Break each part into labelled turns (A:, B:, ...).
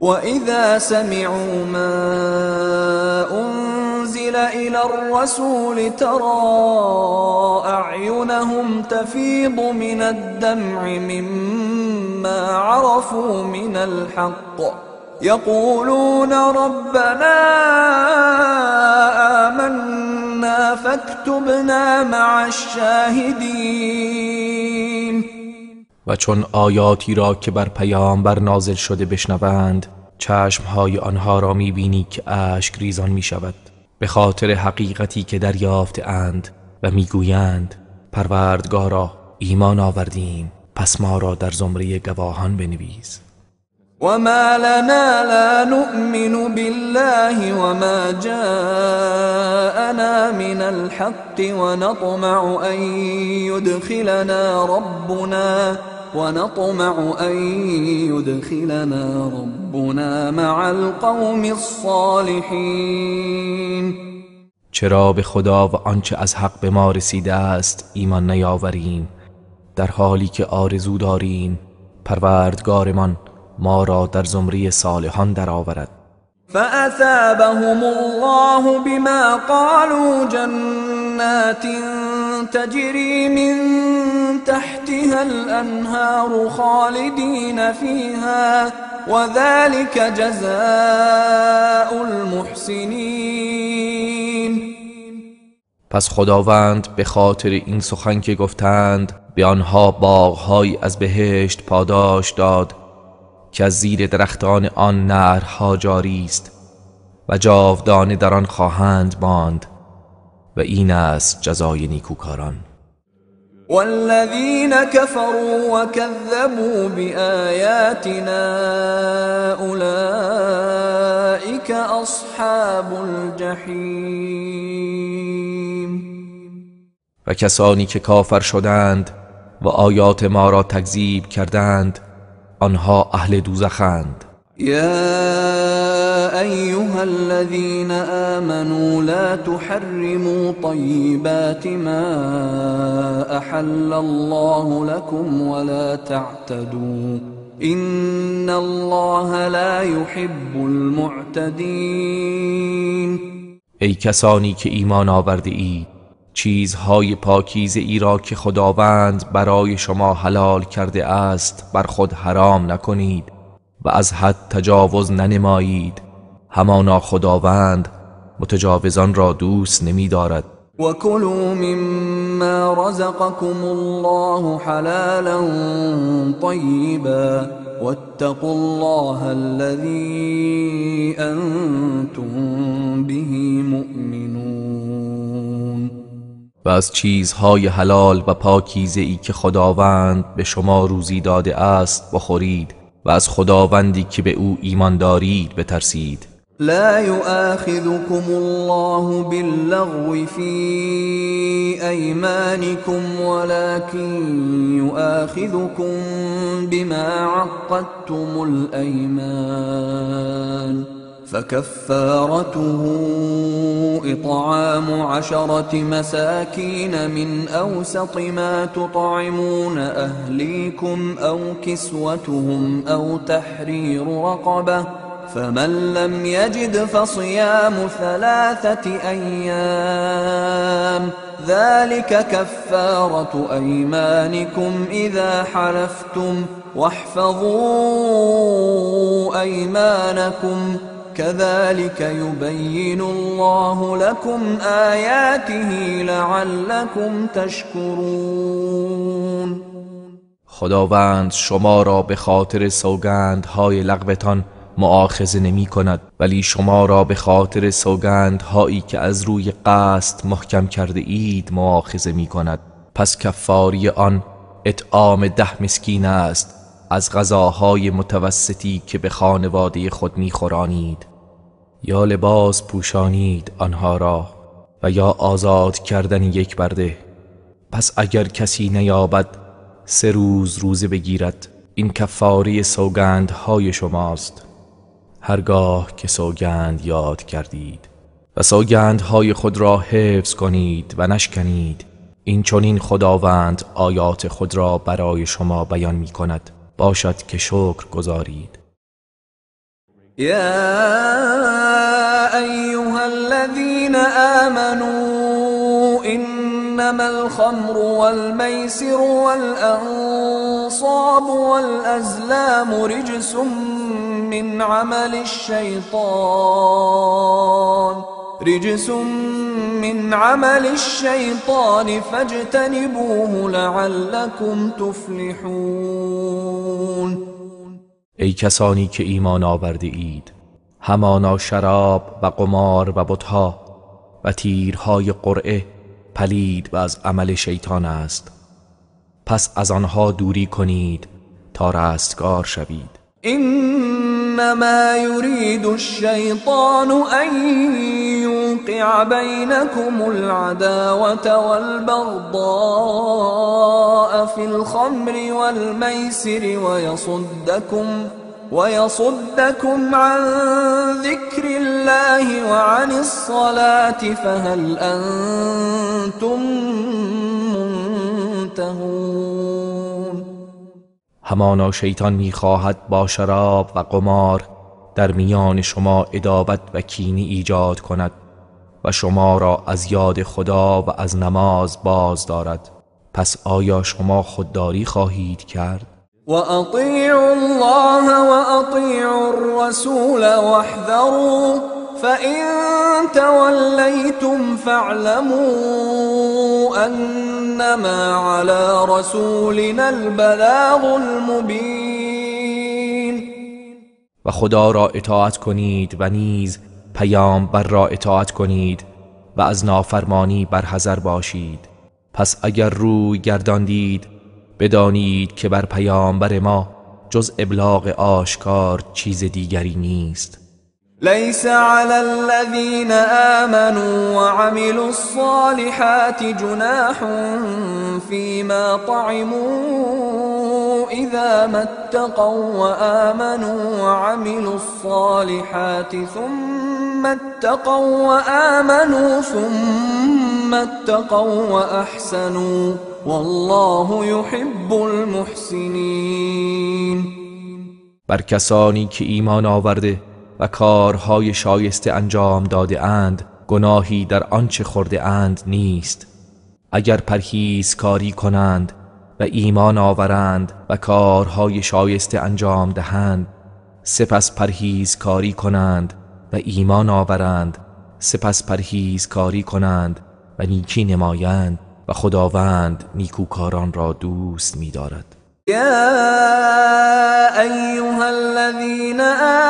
A: وإذا سمعوا ما أنزل إلى الرسول ترى أعينهم تفيض من الدمع مما عرفوا من الحق يقولون ربنا آمنا فاكتبنا مع الشاهدين.
B: و چون آیاتی را که بر پیامبر نازل شده بشنوند، چشمهای آنها را می‌بینی که اشک ریزان می‌شود به خاطر حقیقتی که دریافته اند و می‌گویند پروردگارا ایمان آوردیم، پس ما را در زمره گواهان بنویس.
A: وما لنا لا نؤمن بالله وما جاءنا من الحق ونطمع أن يدخلنا ربنا مع القوم الصالحين.
B: چرا به خدا و آنچه از حق به ما رسیده است ایمان نیاوریم، در حالی که آرزو داریم پروردگارمان ما را در زمره صالحان درآورد.
A: فأثابهم الله بما قالوا جنات تجري من تحتها الأنهار خالدين فيها وذلك جزاء المحسنين.
B: پس خداوند به خاطر این سخن که گفتند به آنها باغ‌های از بهشت پاداش داد که از زیر درختان آن نهرها جاری است و جاودانه در آن خواهند ماند و این است جزای نیکوکاران.
A: والذین كفروا وكذبوا بآیاتنا اولئک اصحاب الجحیم.
B: و کسانی که کافر شدند و آیات ما را تکذیب کردند آنها اهل دوزخند.
A: يا أيها الذين آمنوا لا تحرموا طيبات ما أحل الله لكم ولا تعتدوا إن الله لا يحب المعتدين.
B: ای کسانی که ایمان آورده اید، چیزهای پاکیزه ای را که خداوند برای شما حلال کرده است بر خود حرام نکنید و از حد تجاوز ننمایید، همانا خداوند متجاوزان را دوست نمی دارد.
A: وَكُلُوا مِمَّا رَزَقَكُمُ اللَّهُ حَلَالًا طَيِّبًا وَاتَّقُوا اللَّهَ الَّذِي أَنْتُمْ بِهِ مُؤْمِنُونَ.
B: و از چیزهای حلال و پاکیزه ای که خداوند به شما روزی داده است بخورید و از خداوندی که به او ایمان دارید بترسید.
A: لا يؤاخذكم الله باللغو في أيمانكم ولكن يؤاخذكم بما عقدتم الأيمان فكفارته إطعام 10 مساكين من أوسط ما تطعمون أهليكم أو كسوتهم أو تحرير رقبة فمن لم يجد فصيام 3 أيام ذلك كفارة أيمانكم إذا حلفتم واحفظوا أيمانكم كذلك يبين الله لكم آياته لعلكم تشكرون.
B: خداوند شما را به خاطر سوگندهای لغوتان مؤاخذه نمی کند، ولی شما را به خاطر سوگندهایی که از روی قصد محکم کرده اید مؤاخذه می کند. پس کفاری آن اطعام 10 مسکین است از غذاهای متوسطی که به خانواده خود می خورانید، یا لباس پوشانید آنها را و یا آزاد کردن 1 برده. پس اگر کسی نیابد 3 روز روزه بگیرد. این کفاره سوگندهای شماست هرگاه که سوگند یاد کردید و سوگندهای خود را حفظ کنید و نشکنید. این چنین خداوند آیات خود را برای شما بیان می کند، باشد که شکر گزارید.
A: يا أيها الذين آمنوا إنما الخمر والميسر والأنصاب والأزلام رجس من عمل الشيطان فاجتنبوه لعلكم تفلحون.
B: ای کسانی که ایمان آورده اید، همانا شراب و قمار و بتها و تیرهای قرعه پلید و از عمل شیطان است، پس از آنها دوری کنید تا رستگار شوید.
A: انما يريد الشيطان ان يوقع بينكم العداوة والبغضاء في الخمر والميسر ويصدكم عن ذكر الله وعن الصلاة فهل أنتم منتهون.
B: همانا شیطان می‌خواهد با شراب و قمار در میان شما عداوت و کینه ایجاد کند و شما را از یاد خدا و از نماز باز دارد. پس آیا شما خودداری خواهید کرد؟
A: وأطيعوا الله وأطيعوا الرسول واحذروا فإن توليتم فاعلموا أنما على رسولنا البلاغ المبين.
B: و خدا را اطاعت کنید و نیز پیامبر را اطاعت کنید و از نافرمانی برحذر باشید. پس اگر روی گرداندید بدانید که بر پیامبر ما جز ابلاغ آشکار چیز دیگری نیست.
A: ليس على الذين آمنوا وعملوا الصالحات جناح فيما طعموا إذا ما اتقوا وآمنوا وعملوا الصالحات ثم اتقوا وأحسنوا والله يحب المحسنين.
B: بر کسانی که ایمان آورده و کارهای شایسته انجام داده اند گناهی در آنچه خورده اند نیست. اگر پرهیزکاری کنند و ایمان آورند و کارهای شایسته انجام دهند، سپس پرهیزکاری کنند و ایمان آورند، سپس پرهیزکاری کنند و نیکی نمایند و خداوند نیکوکاران را دوست می‌دارد.
A: يا أيها الذين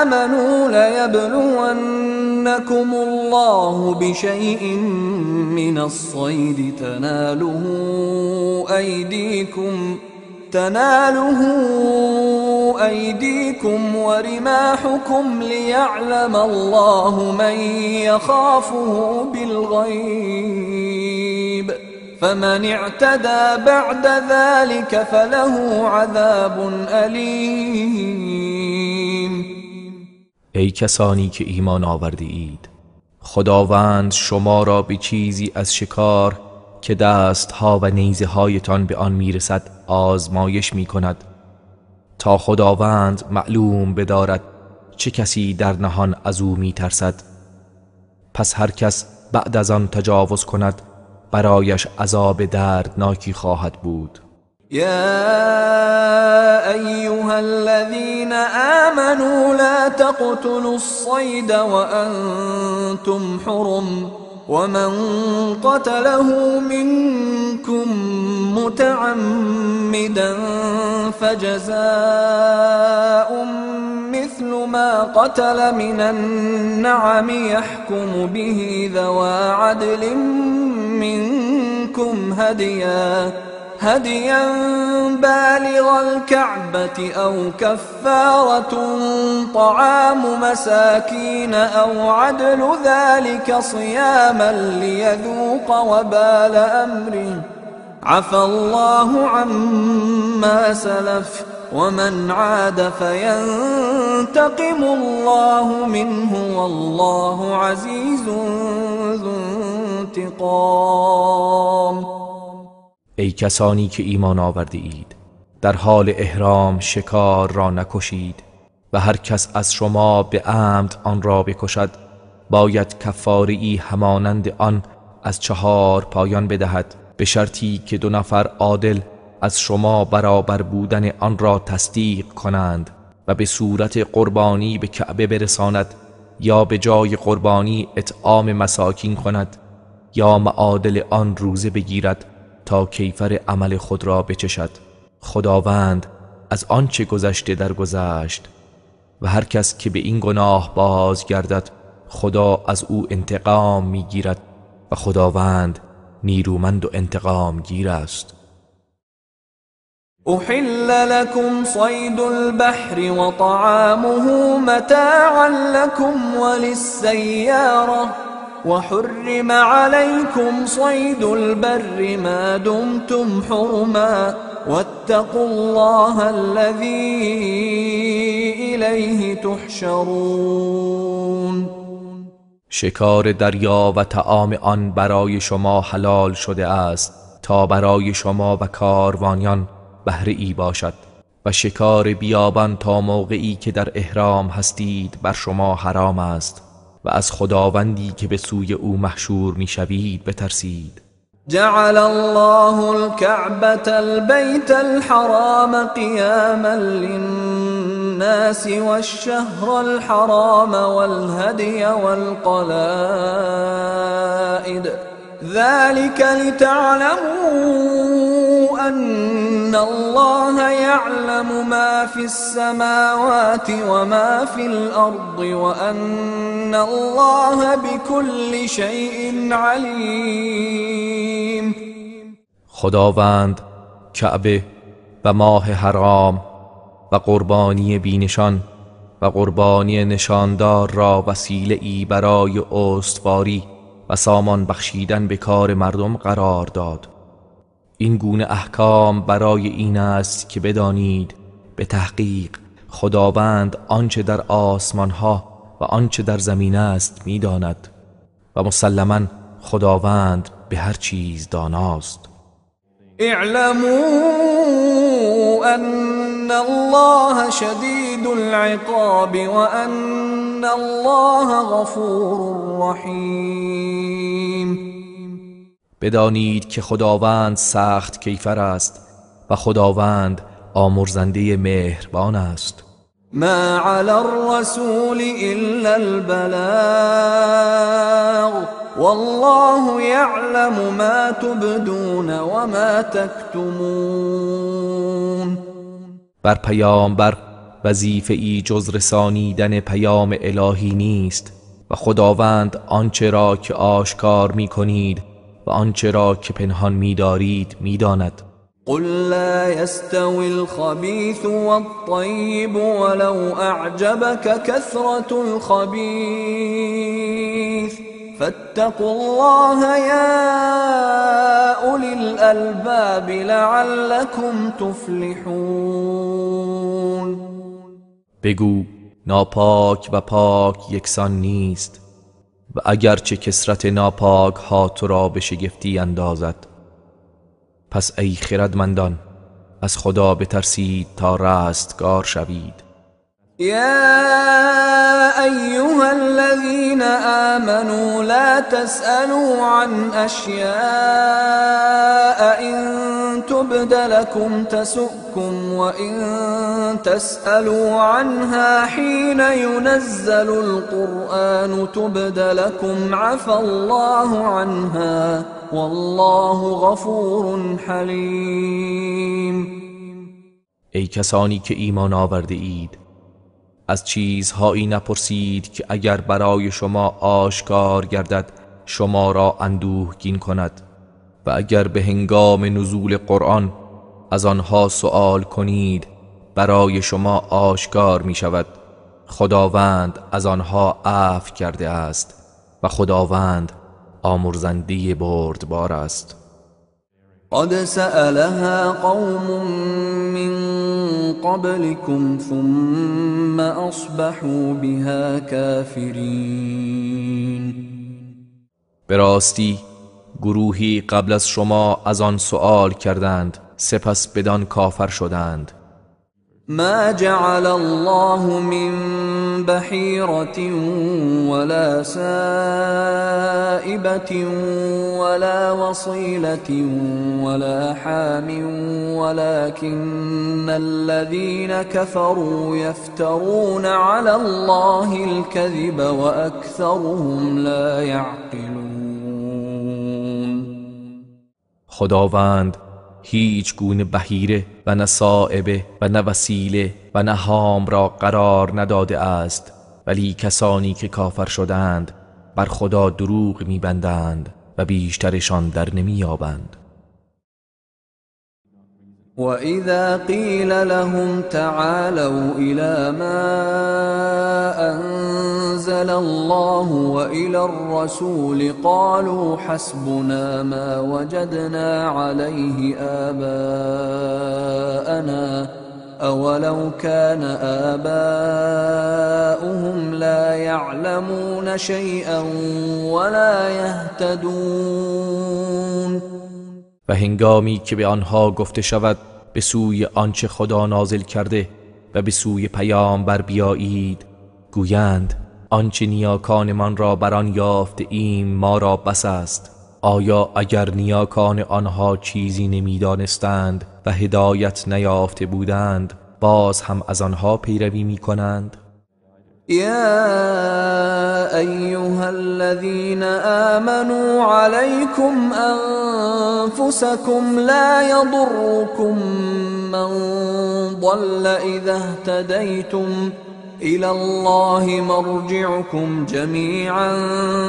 A: آمنوا ليبلونكم الله بشيء من الصيد تناله أيديكم ورماحكم ليعلم الله من يخافه بالغيب فمن اعتدى بعد ذلك فله عذاب أليم.
B: ای کسانی که ایمان آورده اید، خداوند شما را به چیزی از شکار که دستها و نیزه هایتان به آن میرسد آزمایش می کند تا خداوند معلوم بدارد چه کسی در نهان از او می ترسد. پس هر کس بعد از آن تجاوز کند برایش عذاب دردناکی خواهد بود.
A: يا أيها الذين آمنوا لا تقتلوا الصيد وأنتم حرم ومن قتله منكم متعمدا فجزاء مثل ما قتل من النعم يحكم به ذوى عدل منكم هديا بالغ الكعبة أو كفارة طعام مساكين أو عدل ذلك صياما ليذوق وبال أمره عفى الله عما سلف ومن عاد فينتقم الله منه والله عزيز ذو انتقام.
B: ای کسانی که ایمان آورده اید، در حال احرام شکار را نکشید و هر کس از شما به عمد آن را بکشد باید کفاره‌ای همانند آن از 4 پایان بدهد، به شرطی که 2 نفر عادل از شما برابر بودن آن را تصدیق کنند و به صورت قربانی به کعبه برساند یا به جای قربانی اطعام مساکین کند یا معادل آن روزه بگیرد تا کیفر عمل خود را بچشد. خداوند از آنچه گذشته درگذشت و هر کس که به این گناه بازگردد خدا از او انتقام میگیرد و خداوند نیرومند و انتقام گیر است.
A: أحل لكم صيد البحر وطعامه متاعا لكم وللسيارة وحرم عليكم صيد البر ما دمتم حرما واتقوا الله الذي إليه تحشرون.
B: شکار دریا و طعام آن برای شما حلال شده است تا برای شما و کاروانیان بهره ای باشد و شکار بیابان تا موقعی که در احرام هستید بر شما حرام است و از خداوندی که به سوی او محشور میشوید بترسید.
A: جعل الله الكعبة البيت الحرام قياما للناس والشهر الحرام والهدي والقلائد ذلك لتعلموا أن الله يعلم ما في السماوات وما في الأرض وأن الله بكل شيء عليم.
B: خداوند کعبه و ماه حرام و قربانی بینشان و قربانی نشاندار را وسیله ای برای استواری و سامان بخشیدن به کار مردم قرار داد. این گونه احکام برای این است که بدانید به تحقیق خداوند آنچه در آسمانها و آنچه در زمین است میداند و مسلماً خداوند به هر چیز داناست.
A: اعلموا ان الله شدید العقاب وان الله غفور رحیم.
B: بدانید که خداوند سخت کیفر است و خداوند آمرزنده مهربان است.
A: ما علی الرسول الا البلاغ والله يعلم ما تبدون وما تكتمون.
B: بر پیامبر وظیفه ای جز رسانیدن پیام الهی نیست و خداوند آنچه را که آشکار می کنید و آنچه را که پنهان می دارید می داند.
A: قل لا يستوي الخبيث والطيب ولو أعجبك كثرة الخبيث فاتقوا الله يا أولي الألباب لعلكم تفلحون.
B: بگو ناپاک و پاک یکسان نیست و اگرچه کثرت ناپاک ها تو را به شگفتی اندازد، پس ای خردمندان از خدا بترسید تا رستگار شوید.
A: يا أيها الذين آمنوا لا تسألوا عن أشياء إن تبد لكم تسؤكم وإن تسألوا عنها حين ينزل القرآن تبد لكم عفى الله عنها والله غفور حلیم.
B: ای کسانی که ایمان آورده اید، از چیزهایی نپرسید که اگر برای شما آشکار گردد شما را اندوهگین کند و اگر به هنگام نزول قرآن از آنها سؤال کنید برای شما آشکار می شود. خداوند از آنها عفو کرده است و خداوند آمرزنده بردبار است.
A: قد سألها قوم من قبلكم ثم أصبحوا بها كافرين.
B: به راستی گروهی قبل از شما از آن سؤال کردند سپس بدان کافر شدند.
A: ما جعل الله من بحيرة ولا سائبة ولا وصيلة ولا حام ولكن الذين كفروا يفترون على الله الكذب وأكثرهم لا يعقلون.
B: خداوند هیچ گونه بحیره و نه سائبه و نه وسیله و نه حام را قرار نداده است، ولی کسانی که کافر شدند بر خدا دروغ می‌بندند و بیشترشان در نمی‌یابند.
A: وَإِذَا قِيلَ لَهُمْ تَعَالَوْا إِلَى مَا أَنزَلَ اللَّهُ وَإِلَى الرَّسُولِ قَالُوا حَسْبُنَا مَا وَجَدْنَا عَلَيْهِ آبَاءَنَا أَوَلَوْ كَانَ آبَاؤُهُمْ لَا يَعْلَمُونَ شَيْئًا وَلَا يَهْتَدُونَ.
B: و هنگامی که به آنها گفته شود به سوی آنچه خدا نازل کرده و به سوی پیامبر بیایید، گویند آنچه نیاکانمان را بر آن یافته ایم ما را بس است. آیا اگر نیاکان آنها چیزی نمیدانستند و هدایت نیافته بودند باز هم از آنها پیروی می کنند؟
A: يا أيها الذين آمنوا عليكم أنفسكم لا يضركم من ضل إذا اهتديتم إلى الله مرجعكم جميعا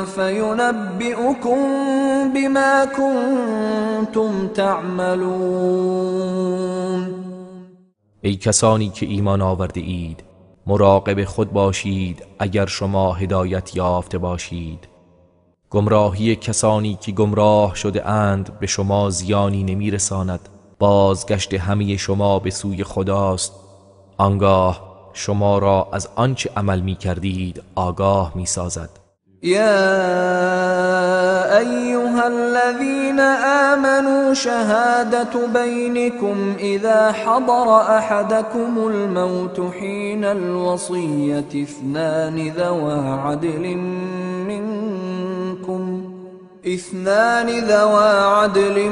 A: فينبئكم بما كنتم تعملون.
B: ای کسانی که ایمان آورده اید، مراقب خود باشید اگر شما هدایت یافته باشید. گمراهی کسانی که گمراه شده اند به شما زیانی نمیرساند. بازگشت همه شما به سوی خداست، آنگاه شما را از آنچه عمل می کردید آگاه می سازد.
A: يا أيها الذين آمنوا شهادة بينكم إذا حضر أحدكم الموت حين الوصية اثنان ذوى عدل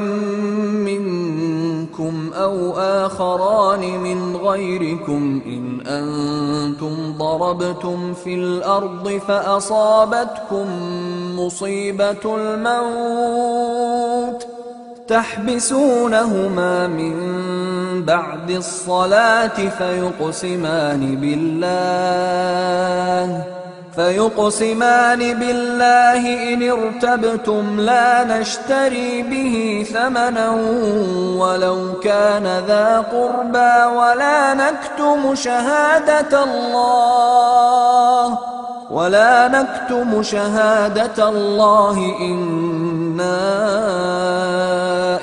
A: منكم أو آخران من غيركم إن أنتم ضربتم في الأرض فأصابتكم مصيبة الموت تحبسونهما من بعد الصلاة فيقسمان بالله إن ارتبتم لا نشتري به ثمنا ولو كان ذا قربى ولا نكتم شهادة الله إنا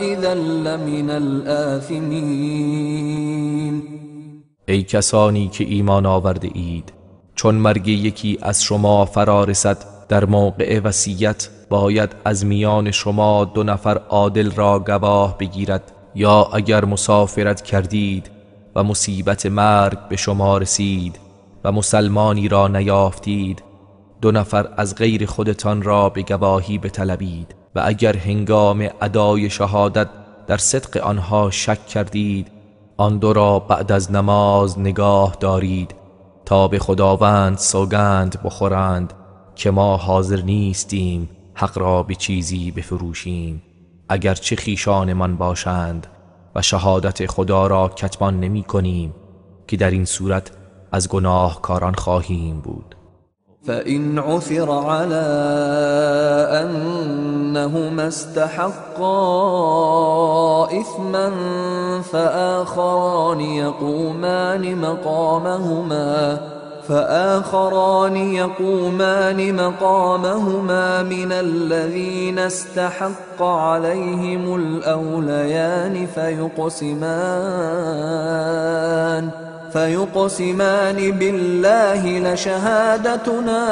A: إذا لمن الآثمين.
B: ای کسانی که ایمان آورده اید، چون مرگ یکی از شما فرا رسد در موقع وصیت باید از میان شما 2 نفر عادل را گواه بگیرد، یا اگر مسافرت کردید و مصیبت مرگ به شما رسید و مسلمانی را نیافتید 2 نفر از غیر خودتان را به گواهی بطلبید و اگر هنگام ادای شهادت در صدق آنها شک کردید آن 2 را بعد از نماز نگاه دارید تا به خداوند سوگند بخورند که ما حاضر نیستیم حق را به چیزی بفروشیم اگرچه خویشان من باشند و شهادت خدا را کتمان نمی کنیم که در این صورت از گناهکاران خواهیم بود.
A: فإن عثر على أنهما استحقا إثما فآخران يقومان مقامهما من الذين استحق فيقسمان بالله لشهادتنا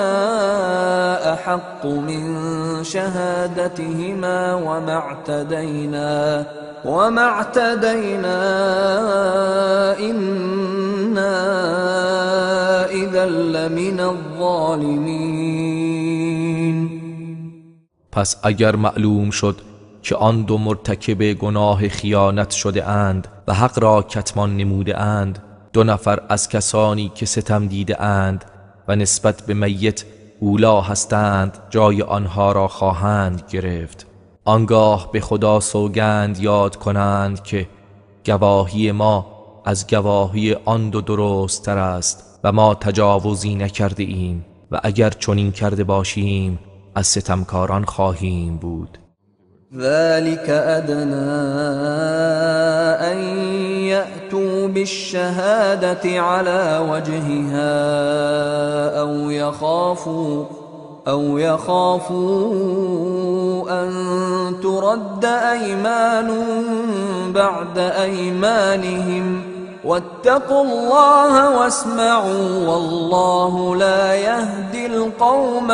A: أحق من شهادتهما وما اعتدينا إنا إذا لمن الظالمين.
B: پس اگر معلوم شد که آن دو مرتکب گناه خیانت شده اند و حق را کتمان نموده اند، دو نفر از کسانی که ستم دیده اند و نسبت به میت اولا هستند جای آنها را خواهند گرفت، آنگاه به خدا سوگند یاد کنند که گواهی ما از گواهی آن دو درست تر است و ما تجاوزی نکرده ایم و اگر چنین کرده باشیم از ستمکاران خواهیم بود.
A: ذلك أدنى أن يأتوا بالشهادة على وجهها أو يخافوا أن ترد أيمان بعد أيمانهم واتقوا الله واسمعوا والله لا يهدي القوم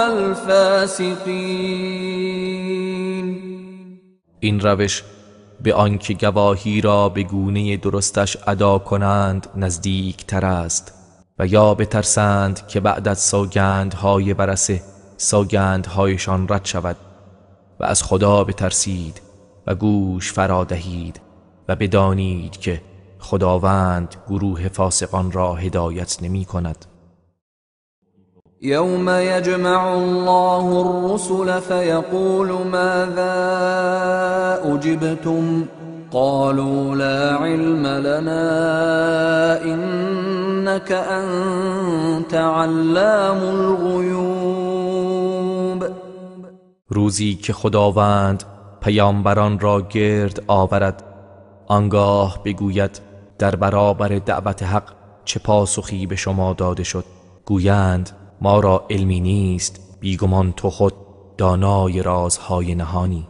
A: الفاسقين.
B: این روش به آنکه گواهی را به گونه درستش ادا کنند نزدیک تر است و یا بترسند که بعد از سوگندهای برسه سوگندهایشان رد شود و از خدا بترسید و گوش فرا دهید و بدانید که خداوند گروه فاسقان را هدایت نمی کند.
A: يوم يجمع الله الرسل فيقول ماذا أجبتم قالوا لا علم لنا إنك أنت علام الغيوب.
B: روزی که خداوند پیامبران را گرد آورد، آنگاه بگوید در برابر دعوت حق چه پاسخی به شما داده شد؟ گویند ما را علمی نیست، بیگمان تو خود دانای رازهای نهانی.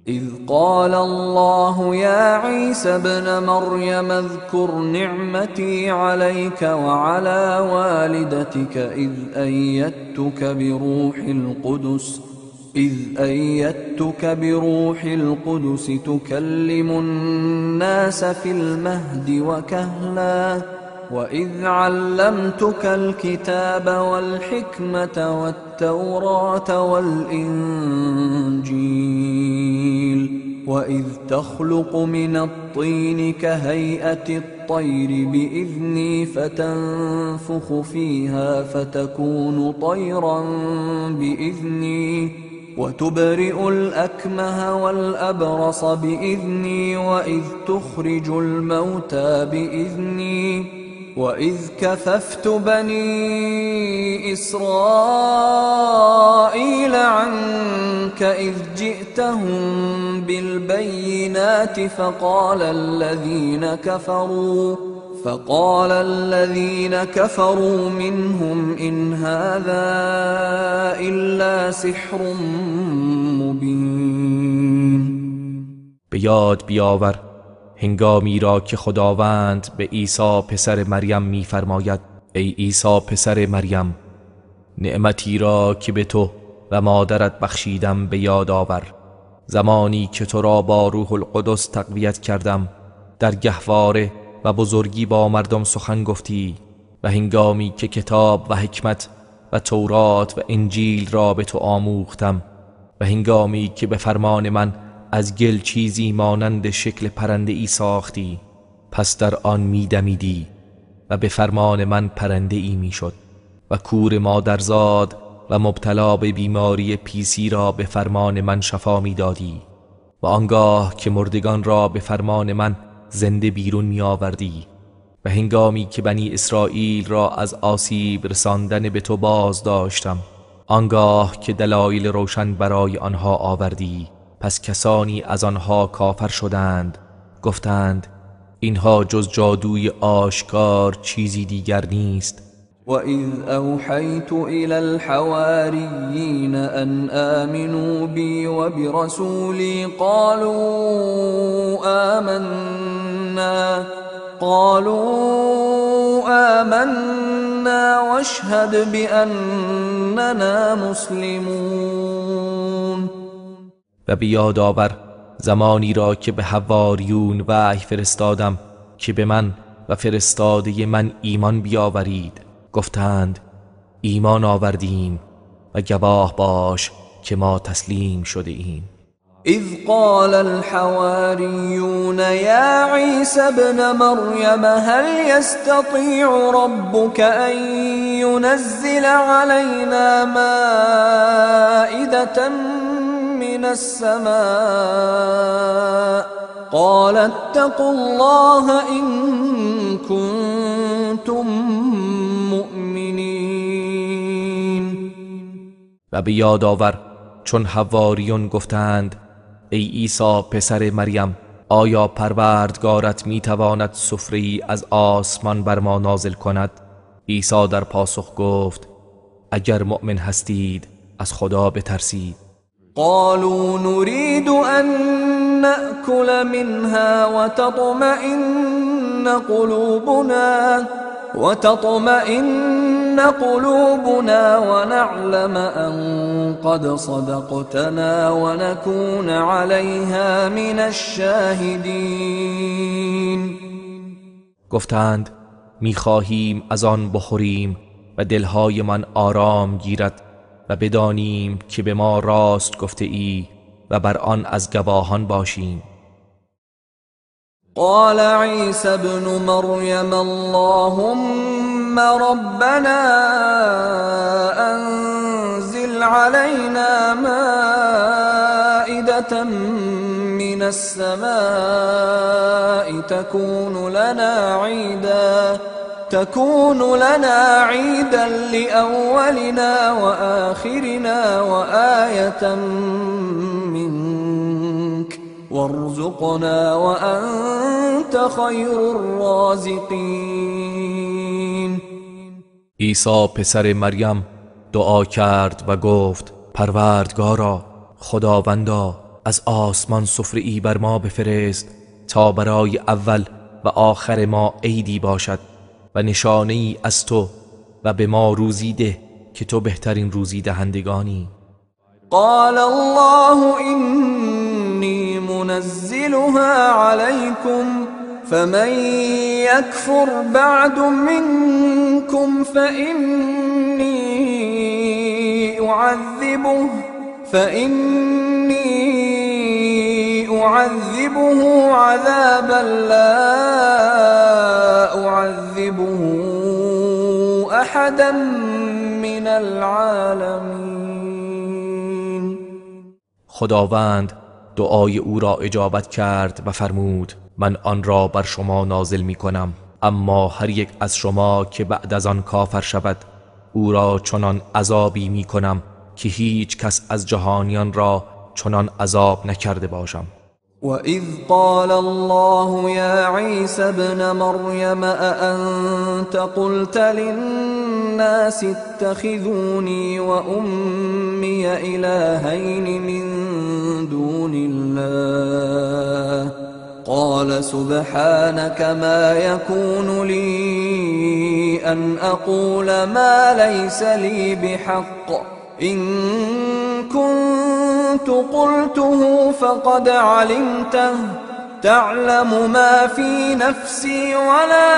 A: إذ قال الله يا عيسى ابن مريم اذكر نعمتي عليك وعلى والدتك إذ أيدتك بروح القدس تكلم الناس في المهد وكهلا وإذ علمتك الكتاب والحكمة والتوراة والإنجيل وإذ تخلق من الطين كهيئة الطير بإذني فتنفخ فيها فتكون طيرا بإذني وتبرئ الأكمه والأبرص بإذني وإذ تخرج الموتى بإذني وإذ كففت بني إسرائيل عنك إذ جئتهم بالبينات فقال الذين كفروا منهم إن هذا إلا سحر مبين.
B: به یاد بیاور هنگامی را که خداوند به عیسی پسر مریم می‌فرماید ای عیسی پسر مریم، نعمتی را که به تو و مادرت بخشیدم به یاد آور، زمانی که تو را با روح القدس تقویت کردم، در گهواره و بزرگی با مردم سخن گفتی و هنگامی که کتاب و حکمت و تورات و انجیل را به تو آموختم و هنگامی که به فرمان من از گل چیزی مانند شکل پرنده ای ساختی، پس در آن می دمیدی و به فرمان من پرنده ای می شد و کور مادرزاد و مبتلا به بیماری پیسی را به فرمان من شفا می دادی و آنگاه که مردگان را به فرمان من زنده بیرون می آوردی و هنگامی که بنی اسرائیل را از آسیب رساندن به تو باز داشتم، آنگاه که دلایل روشن برای آنها آوردی، پس کسانی از آنها کافر شدند، گفتند اینها جز جادوی آشکار چیزی دیگر نیست.
A: وَإِذْ أَوْحَيْتُ إِلَى الْحَوَارِيِّينَ أَنْ آمِنُوا بِي وَبِرَسُولِي قَالُوا آمنا واشهد بأننا مسلمون.
B: و بیاد آور زمانی را که به حواریون وحی فرستادم که به من و فرستاده من ایمان بیاورید. گفتند ایمان آوردیم و گواه باش که ما تسلیم شده ایم.
A: اذ قال الحواریون یا عیسی ابن مریم هل یستطیع ربک ان ینزل علینا مائدة من السماء قال اتقوا الله ان کنتم مؤمنین.
B: و به یاد آور چون حواریون گفتند ای عیسی پسر مریم آیا پروردگارت میتواند سفره‌ای از آسمان بر ما نازل کند؟ عیسی در پاسخ گفت اگر مؤمن هستید از خدا بترسید.
A: قالوا نريد أن نأكل منها وتطمئن قلوبنا ونعلم أن قد صدقتنا ونكون عليها من الشاهدين.
B: گفتند میخواهیم از آن بخوریم و دلهای من آرام گیرد و بدانیم که به ما راست گفته ای و بر آن از گواهان باشیم.
A: قال عيسى ابن مريم اللهم ربنا أنزل علينا مائدة من السماء تكون لنا عيدا لأولنا وآخرنا وآية منك وارزقنا وأنت خير الرازقين.
B: عیسی پسر مریم دعا کرد و گفت پروردگارا خداوندا از آسمان سفره‌ای بر ما بفرست تا برای اول و آخر ما عیدی باشد و نشانه‌ای از تو و به ما روزی ده که تو بهترین روزی دهندگانی.
A: قال الله إني منزلها عليكم فمن يكفر بعد منكم فإني أعذبه عذابا لا أعذبه أحدا من العالمين.
B: خداوند دعای او را اجابت کرد و فرمود من آن را بر شما نازل می کنم، اما هر یک از شما که بعد از آن کافر شود او را چنان عذابی می کنم که هیچ کس از جهانیان را چنان عذاب نکرده باشم.
A: وَإِذْ قَالَ اللَّهُ يَا عِيسَى ابْنَ مَرْيَمَ أَأَنْتَ قُلْتَ لِلنَّاسِ اتَّخِذُونِي وَأُمِّيَ إِلَٰهَيْنِ مِن دُونِ اللَّهِ قَالَ سُبْحَانَكَ مَا يَكُونُ لِي أَنْ أَقُولَ مَا لَيْسَ لِي بِحَقٍّ إِن كنت قلته فقد علمته تعلم ما في نفسي ولا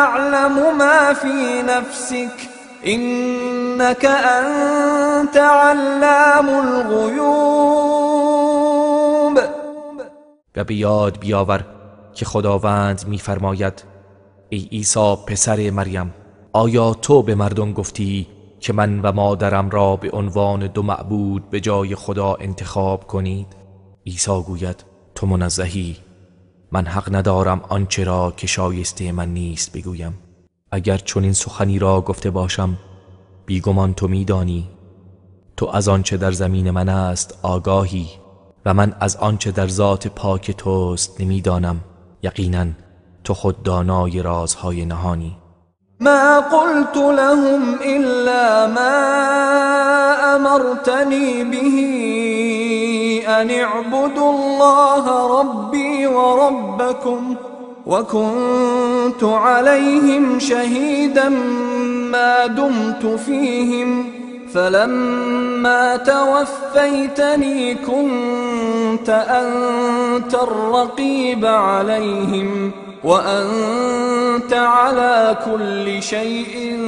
A: أعلم ما في نفسك إنك أنت علام الغيوب.
B: و به یاد بیاور که خداوند می‌فرماید ای عیسی پسر مریم آیا تو به مردم گفتی که من و مادرم را به عنوان دو معبود به جای خدا انتخاب کنید؟ عیسی گوید تو منزهی، من حق ندارم آنچه را که شایسته من نیست بگویم. اگر چنین سخنی را گفته باشم بیگمان تو میدانی، تو از آنچه در زمین من است آگاهی و من از آنچه در ذات پاک توست نمیدانم. یقینا تو خود دانای رازهای نهانی.
A: ما قلت لهم إلا ما أمرتني به أن اعبدوا الله ربي وربكم وكنت عليهم شهيدا ما دمت فيهم فلما توفيتني كنت أنت الرقيب عليهم وأنت على كل شيء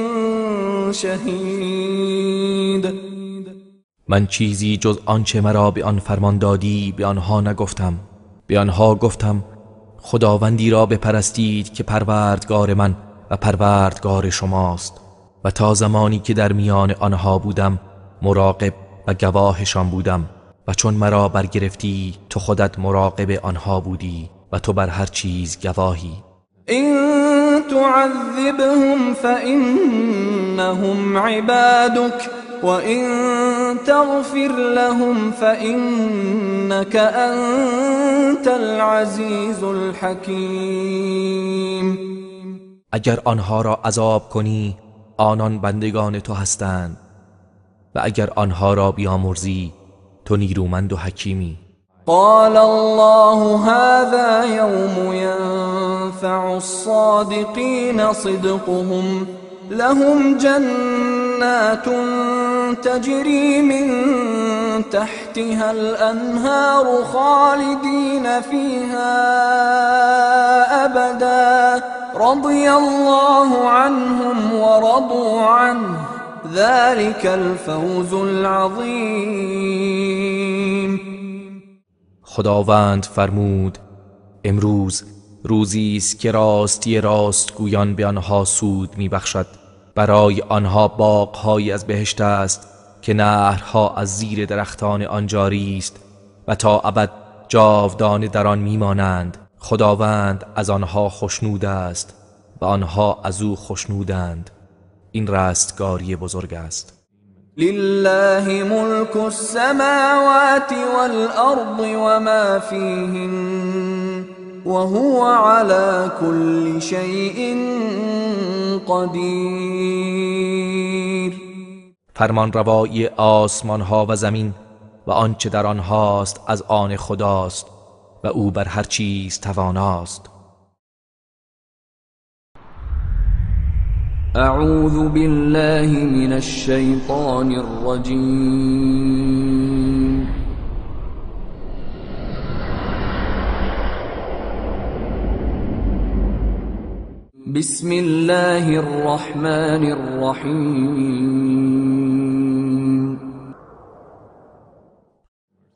A: شهید.
B: من چیزی جز آنچه مرا به آن فرمان دادی به آنها نگفتم. به آنها گفتم خداوندی را بپرستید که پروردگار من و پروردگار شماست و تا زمانی که در میان آنها بودم مراقب و گواهشان بودم و چون مرا برگرفتی تو خودت مراقب آنها بودی و تو بر هر چیز گواهی.
A: إن تعذبهم فإنهم عبادك وإن تغفر لهم فإنك أنت العزيز الحكيم.
B: اگر آنها را عذاب کنی آنان بندگان تو هستند و اگر آنها را بیامرزی تو نیرومند و حکیمی.
A: قال الله هذا يوم ينفع الصادقين صدقهم لهم جنات تجري من تحتها الأنهار خالدين فيها أبدا رضي الله عنهم ورضوا عنه ذلك الفوز العظيم.
B: خداوند فرمود امروز روزی است که راستی راستگویان به آنها سود میبخشد. برای آنها باغ‌هایی از بهشت است که نهرها از زیر درختان آن جاری است و تا ابد جاودانه در آن میمانند. خداوند از آنها خوشنود است و آنها از او خوشنودند. این رستگاری بزرگ است.
A: لله ملك السماوات والأرض وما فيهن وهو على كل شيء قدیر.
B: فرمان روایی آسمان ها و زمین و آنچه در آنهاست از آن خداست و او بر هر چیز تواناست.
A: اعوذ بالله من الشیطان الرجیم. بسم الله الرحمن الرحیم.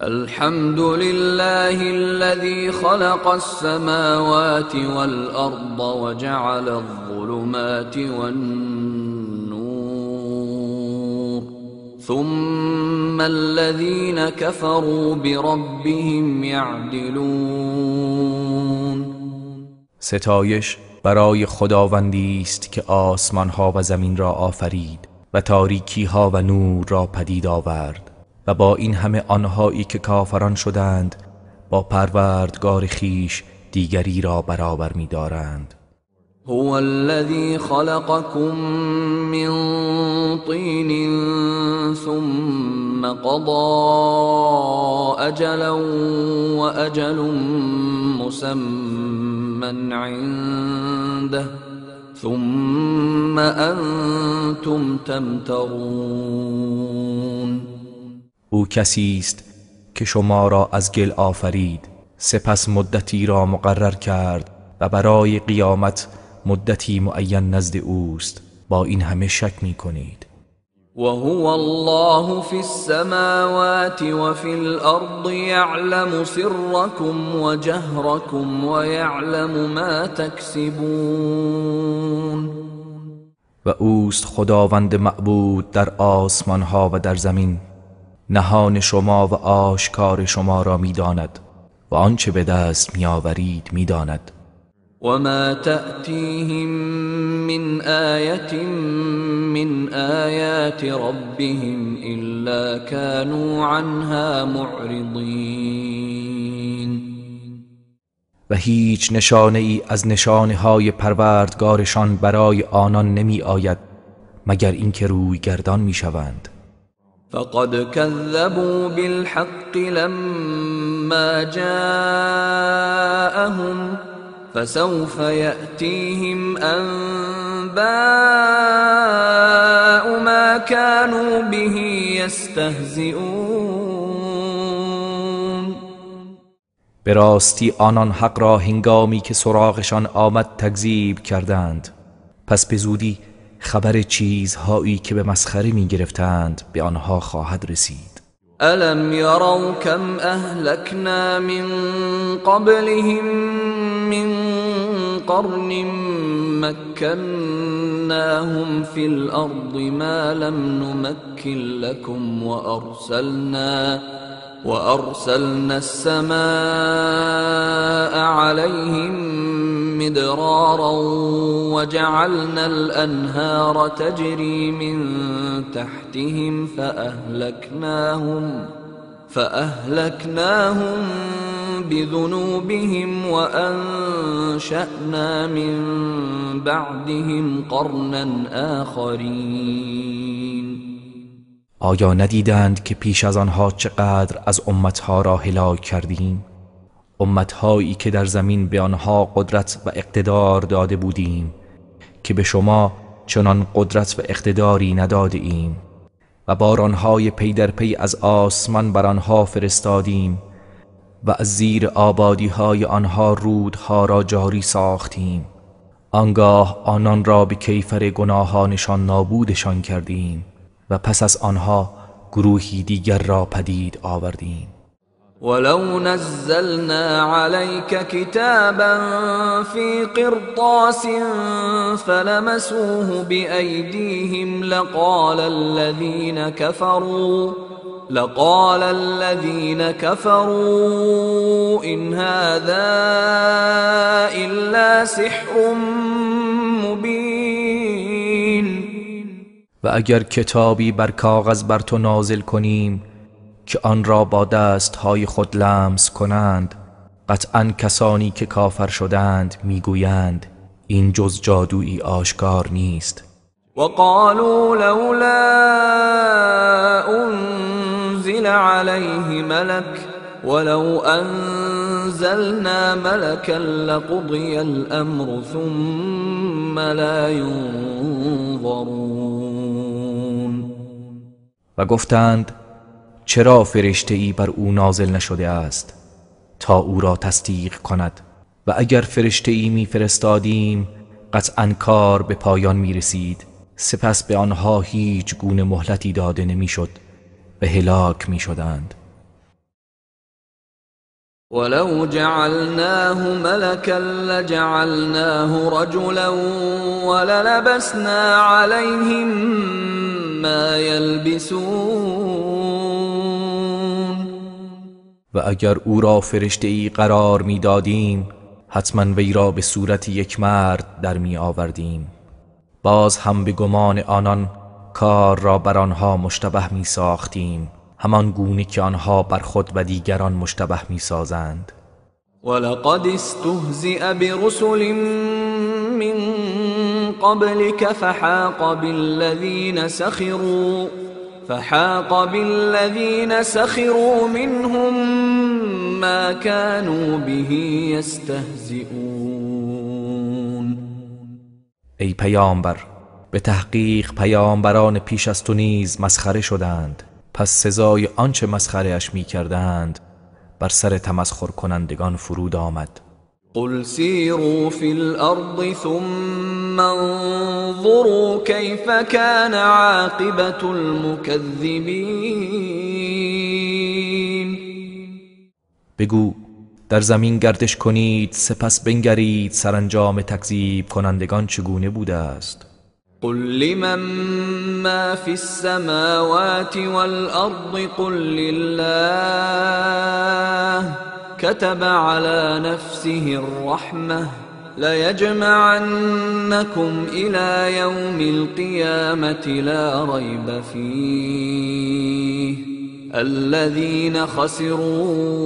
A: الحمد لله الذي خلق السماوات والأرض وجعل الظلمات والنور ثم الذين كفروا بربهم يعدلون.
B: ستایش برای خداوندی است که آسمان ها و زمین را آفرید و تاریکی ها و نور را پدید آورد و با این همه آنهایی که کافران شدند با پروردگار خیش دیگری را برابر می دارند.
A: هو الذي خلقكم من طين ثم قضى أجلا وأجل مسمى عنده ثم أنتم تمترون.
B: او کسی است که شما را از گل آفرید سپس مدتی را مقرر کرد و برای قیامت مدتی معین نزد اوست. با این همه شک می کنید.
A: وهو الله في السماوات وفي الأرض يعلم سركم وجهركم ويعلم ما تكسبون.
B: و اوست خداوند معبود در آسمان ها و در زمین. نهان شما و آشکار شما را می‌داند و آنچه به دست می‌آورید می‌داند.
A: وما تأتيهم من آية من آيات ربهم إلا كانوا عنها معرضين.
B: و هیچ نشانه ای از نشانه های پروردگارشان برای آنان نمی آید مگر اینکه روی گردان می شوند.
A: فقد كذبوا بالحق لما جاءهم فسوف يأتيهم أنباء ما كانوا به يستهزئون.
B: به راستی آنان حق را هنگامی که سراغشان آمد تکذیب کردند، پس به زودی خبر چیزهایی که به مسخره می گرفتند به آنها خواهد رسید.
A: ألم يروا كم أهلكنا من قبلهم من قرن مكناهم في الأرض ما لم نمكن لكم وأرسلنا السماء عليهم مدرارا وجعلنا الأنهار تجري من تحتهم فأهلكناهم بذنوبهم وأنشأنا من بعدهم قرنا آخرين.
B: آیا ندیدند که پیش از آنها چقدر از امتها را هلاک کردیم؟ امتهایی که در زمین به آنها قدرت و اقتدار داده بودیم که به شما چنان قدرت و اقتداری نداده ایم، و بارانهای پی در پی از آسمان بر آنها فرستادیم و از زیر آبادیهای آنها رودها را جاری ساختیم. آنگاه آنان را به کیفر گناهانشان نابودشان کردیم و پس از آنها گروهی دیگر را پدید آوردیم.
A: ولو نزلنا عليك كتابا في قرطاس فلمسوه بأيديهم لقال الذين كفروا إن هذا إلا سحر مبين.
B: و اگر کتابی بر کاغذ بر تو نازل کنیم که آن را با دستهای خود لمس کنند، قطعاً کسانی که کافر شدند میگویند این جز جادویی آشکار نیست.
A: وقالوا لولا أنزل عليه ملك ولو أنزلنا ملكا لقضي الأمر ثم لا ينظرون.
B: و گفتند چرا فرشته ای بر او نازل نشده است تا او را تصدیق کند، و اگر فرشته ای می فرستادیم قطعاً کار به پایان می رسید، سپس به آنها هیچ گونه مهلتی داده نمی شد و هلاک می شدند.
A: ولو جعلناه ملكا لجعلناه رجلا وللبسنا عليهم ما يلبسون.
B: و اگر او را فرشته ای قرار می دادیم حتما وی را به صورت یک مرد در می آوردیم. باز هم به گمان آنان کار را بر آنها مشتبه می ساختیم، همان گونه که آنها بر خود و دیگران مشتبه می سازند.
A: ولقد استهزئ برسل من قبلك فحاق بالذين سخروا منهم ما كانوا به يستهزئون.
B: ای پیامبر، به تحقیق پیامبران پیش از تو نیز مسخره شدند، پس سزای آنچه مسخره اش می کردند بر سر تمسخر کنندگان فرود آمد.
A: قل سیروا فی الارض ثم انظروا کیف کان عاقبة المکذبین.
B: بگو در زمین گردش کنید سپس بنگرید سرانجام تکذیب کنندگان چگونه بوده است.
A: قل لمن ما في السماوات والأرض قل لله كتب على نفسه الرحمة ليجمعنكم إلى يوم القيامة لا ريب فيه الذين خسروا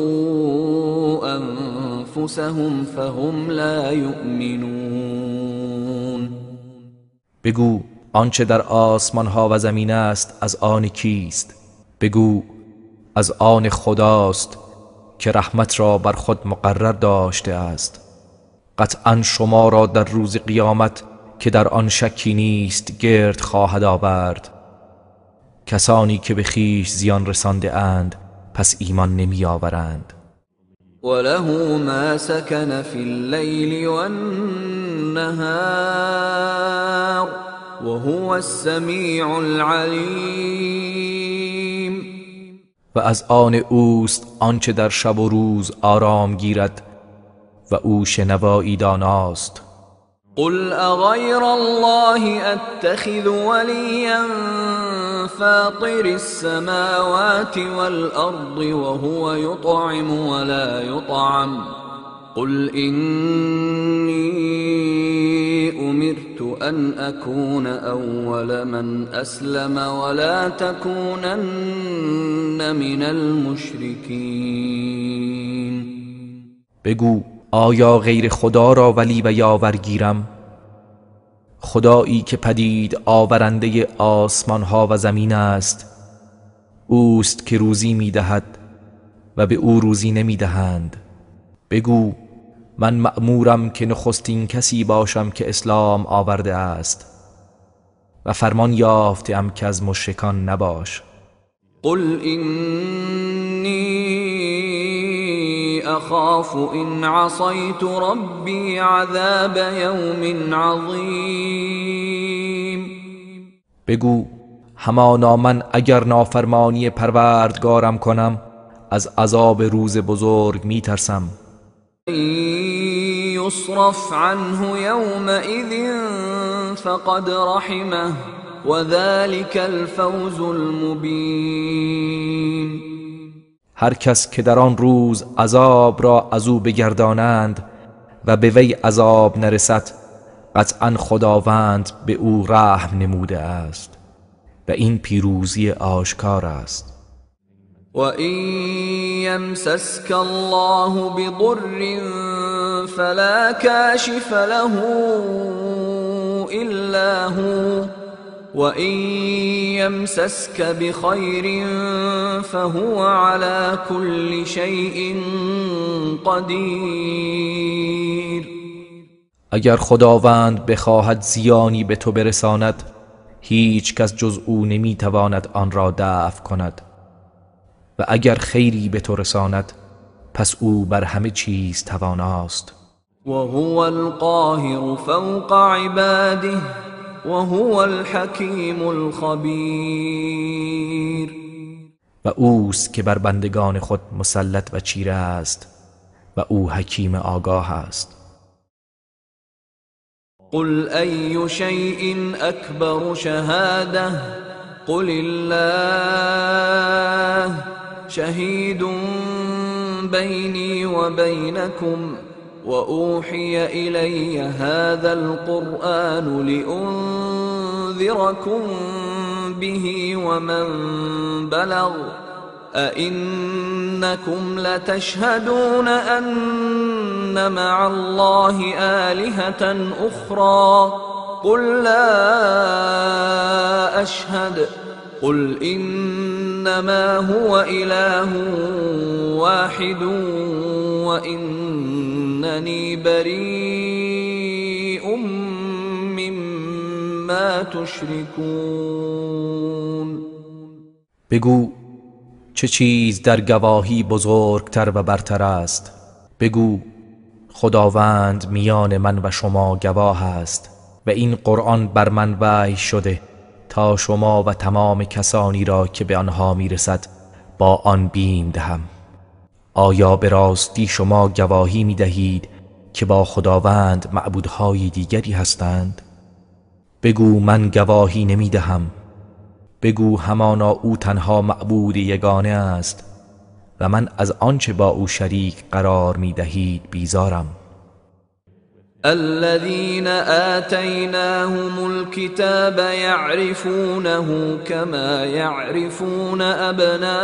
A: أنفسهم فهم لا يؤمنون.
B: بگو آنچه در آسمان ها و زمین است از آن کیست؟ بگو از آن خداست که رحمت را بر خود مقرر داشته است. قطعا شما را در روز قیامت که در آن شکی نیست گرد خواهد آورد. کسانی که به خویش زیان رسانده اند پس ایمان نمی آورند.
A: وله ما سكن في الليل والنهار وهو السميع العليم.
B: و از آن اوست آنچه در شب و روز آرام گیرد و او شنوایی داناست.
A: قل اغير الله اتخذ وليا فاطر السماوات والأرض وهو يطعم ولا يطعم قل إني أمرت أن أكون أول من أسلم ولا تكونن من المشركين.
B: بگو آیا غیر خدا را ولی و یاور گیرم؟ خدایی که پدید آورنده آسمان ها و زمین است، اوست که روزی میدهد و به او روزی نمیدهند. بگو من مأمورم که نخستین کسی باشم که اسلام آورده است و فرمان یافتم که از مشرکان نباش.
A: قل إني أخاف إن عصيت ربي عذاب يوم عظيم.
B: بگو همانا من اگر نافرمانی پروردگارم کنم از عذاب روز بزرگ می ترسم.
A: يصرف عنه يومئذ فقد رحمه وذلك الفوز المبين.
B: هر کس که در آن روز عذاب را از او بگردانند و به وی عذاب نرسد قطعا خداوند به او رحم نموده است و این پیروزی آشکار است.
A: وَإِن يَمْسَسْكَ اللَّهُ بِضُرٍّ فَلَا كَاشِفَ لَهُ إِلَّا هُوَ وَإِن يَمْسَسْكَ بِخَيْرٍ فَهُوَ عَلَى كُلِّ شَيْءٍ قَدِيرٌ.
B: اگر خداوند بخواهد زیانی به تو برساند هیچ کس جز او نمیتواند آن را دفع کند و اگر خیری به تو رساند پس او بر همه چیز تواناست.
A: وهو القاهر فوق عباده وهو الحكيم الخبير.
B: و اوست که بر بندگان خود مسلط و چیره است و او حکیم آگاه است.
A: قل أي شيء أكبر شهادة قل الله شهيد بيني وبينكم وأوحي إلي هذا القرآن لأنذركم به ومن بلغ أئنكم لتشهدون أن مع الله آلهة أخرى قل لا أشهد قل إنما هو إله واحد وإنني بريء مما تشركون.
B: بگو چه چیز در گواهی بزرگتر و برتر است؟ بگو خداوند میان من و شما گواه است و این قرآن بر من وحی شده تا شما و تمام کسانی را که به آنها میرسد با آن بیم دهم. آیا به راستی شما گواهی میدهید که با خداوند معبودهای دیگری هستند؟ بگو من گواهی نمیدهم. بگو همانا او تنها معبود یگانه است و من از آنچه با او شریک قرار میدهید بیزارم.
A: الذين آتيناهم الكتاب يعرفونه كما يعرفون أبناءهم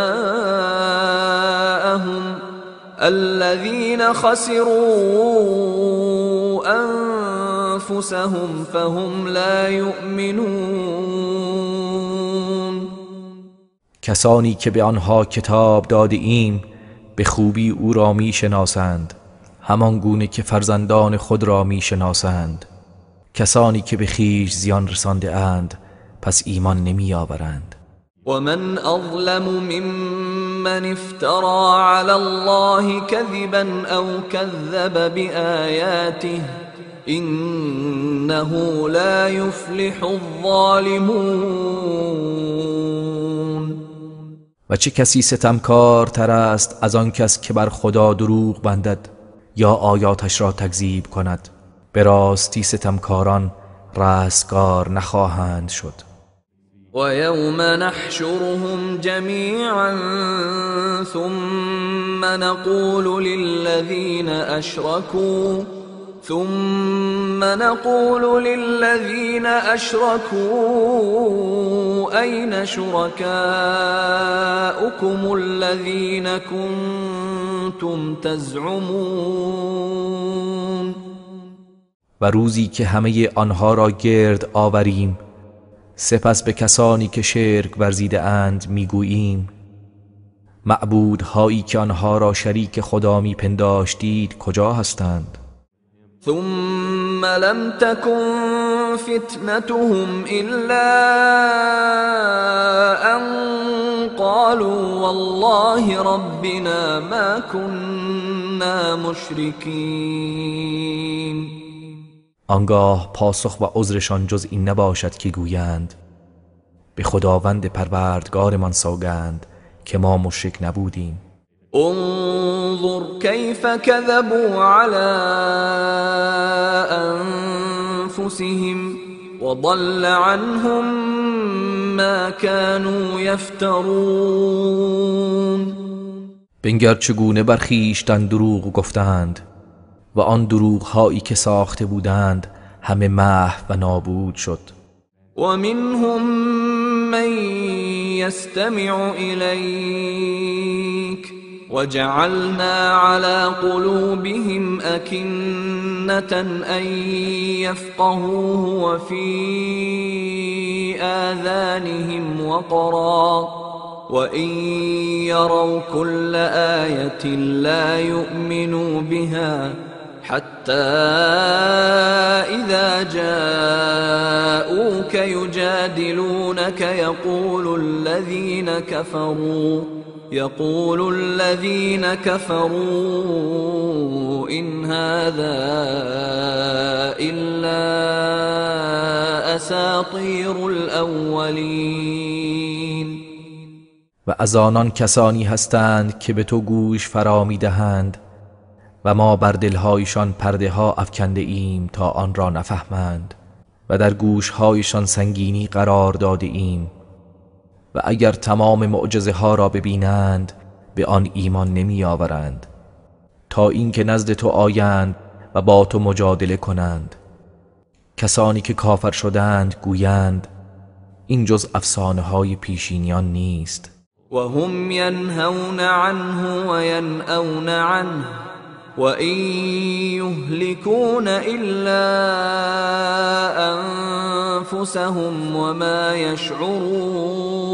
A: الذين خسروا أنفسهم فهم لا يؤمنون.
B: کسانی که به آنها کتاب داده ایم به خوبی او را می شناسند، همان گونه که فرزندان خود را می شناسند. کسانی که به خویش زیان رسانده اند پس ایمان نمی آورند.
A: ومن أظلم ممن افترى على الله كذبا أو كذب بآياته إنه لا يفلح الظالمون.
B: و چه کسی ستمکارتر است از آن کس که بر خدا دروغ بندد یا آیاتش را تکذیب کند؟ به راستی ستمکاران رستگار نخواهند شد.
A: ويوم نحشرهم جميعا ثم نقول للذين أشركوا أين شركاؤكم الذين كنتم تزعمون.
B: و روزی که همه آنها را گرد آوریم سپس به کسانی که شرک ورزیده اند میگوییم معبودهایی که آنها را شریک خدا میپنداشتید کجا هستند؟
A: ثم لم تكن فتنتهم إلا أن قالوا والله ربنا ما كنا مشركين.
B: آنگاه پاسخ و عذرشان جز این نباشد که گویند به خداوند پروردگارمان سوگند که ما مشرک نبودیم.
A: انظر كيف كذبوا على أنفسهم وضل عنهم ما كانوا يفترون.
B: بنگر چگونه بر خویشتن دروغ گفتند و آن دروغ هایی که ساخته بودند همه محو و نابود شد.
A: ومنهم من يستمع إليك وجعلنا على قلوبهم أكنة أن يفقهوه وفي آذانهم وقرا وإن يروا كل آية لا يؤمنوا بها حتى إذا جاءوك يجادلونك يقول الذين كفروا إن هذا إلا أساطير الأولين.
B: و از آنان کسانی هستند که به تو گوش فرا می‌دهند و ما بر دلهایشان پرده ها افکنده ایم تا آن را نفهمند و در گوشهایشان سنگینی قرار داده ایم و اگر تمام معجزه ها را ببینند به آن ایمان نمی آورند تا اینکه نزد تو آیند و با تو مجادله کنند. کسانی که کافر شدند گویند این جز افسانه های پیشینیان نیست.
A: وهم ينهون عنه وينأون عنه وإن يهلكون إلا أنفسهم وما يشعرون.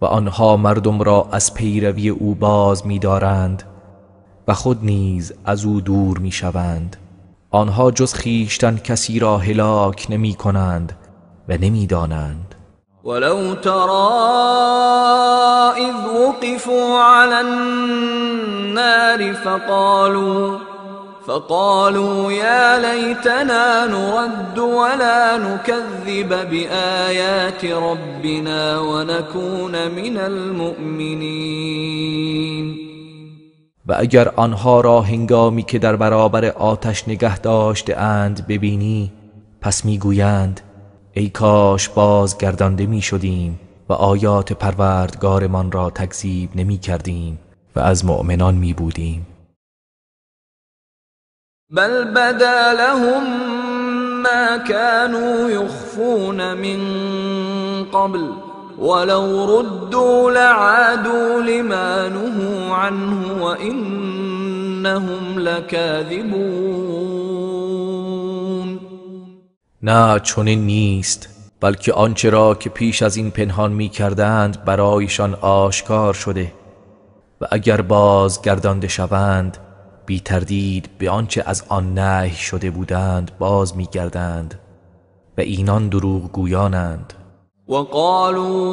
B: و آنها مردم را از پیروی او باز می‌دارند و خود نیز از او دور می‌شوند. آنها جز خویشتن کسی را هلاک نمی‌کنند و نمی‌دانند.
A: ولو ترى إذ وقفوا على النار فقالوا يا ليتنا نرد ولا نكذب بآيات ربنا ونكون من المؤمنين.
B: و اگر آنها را هنگامی که در برابر آتش نگه داشته اند ببینی پس میگویند ای کاش بازگردانده می شدیم و آیات پروردگارمان را تکذیب نمی کردیم و از مؤمنان می بودیم.
A: بل بدا لهم ما كانوا يخفون من قبل ولو ردوا لعادوا لما نهوا عنه وإنهم لكاذبون.
B: نه چنین نیست، بلکه آنچه را که پیش از این پنهان می کردند برایشان آشکار شده و اگر بازگردانده شوند بی تردید به آنچه از آن نهی شده بودند باز می‌گردند و اینان دروغ گویانند.
A: وقالوا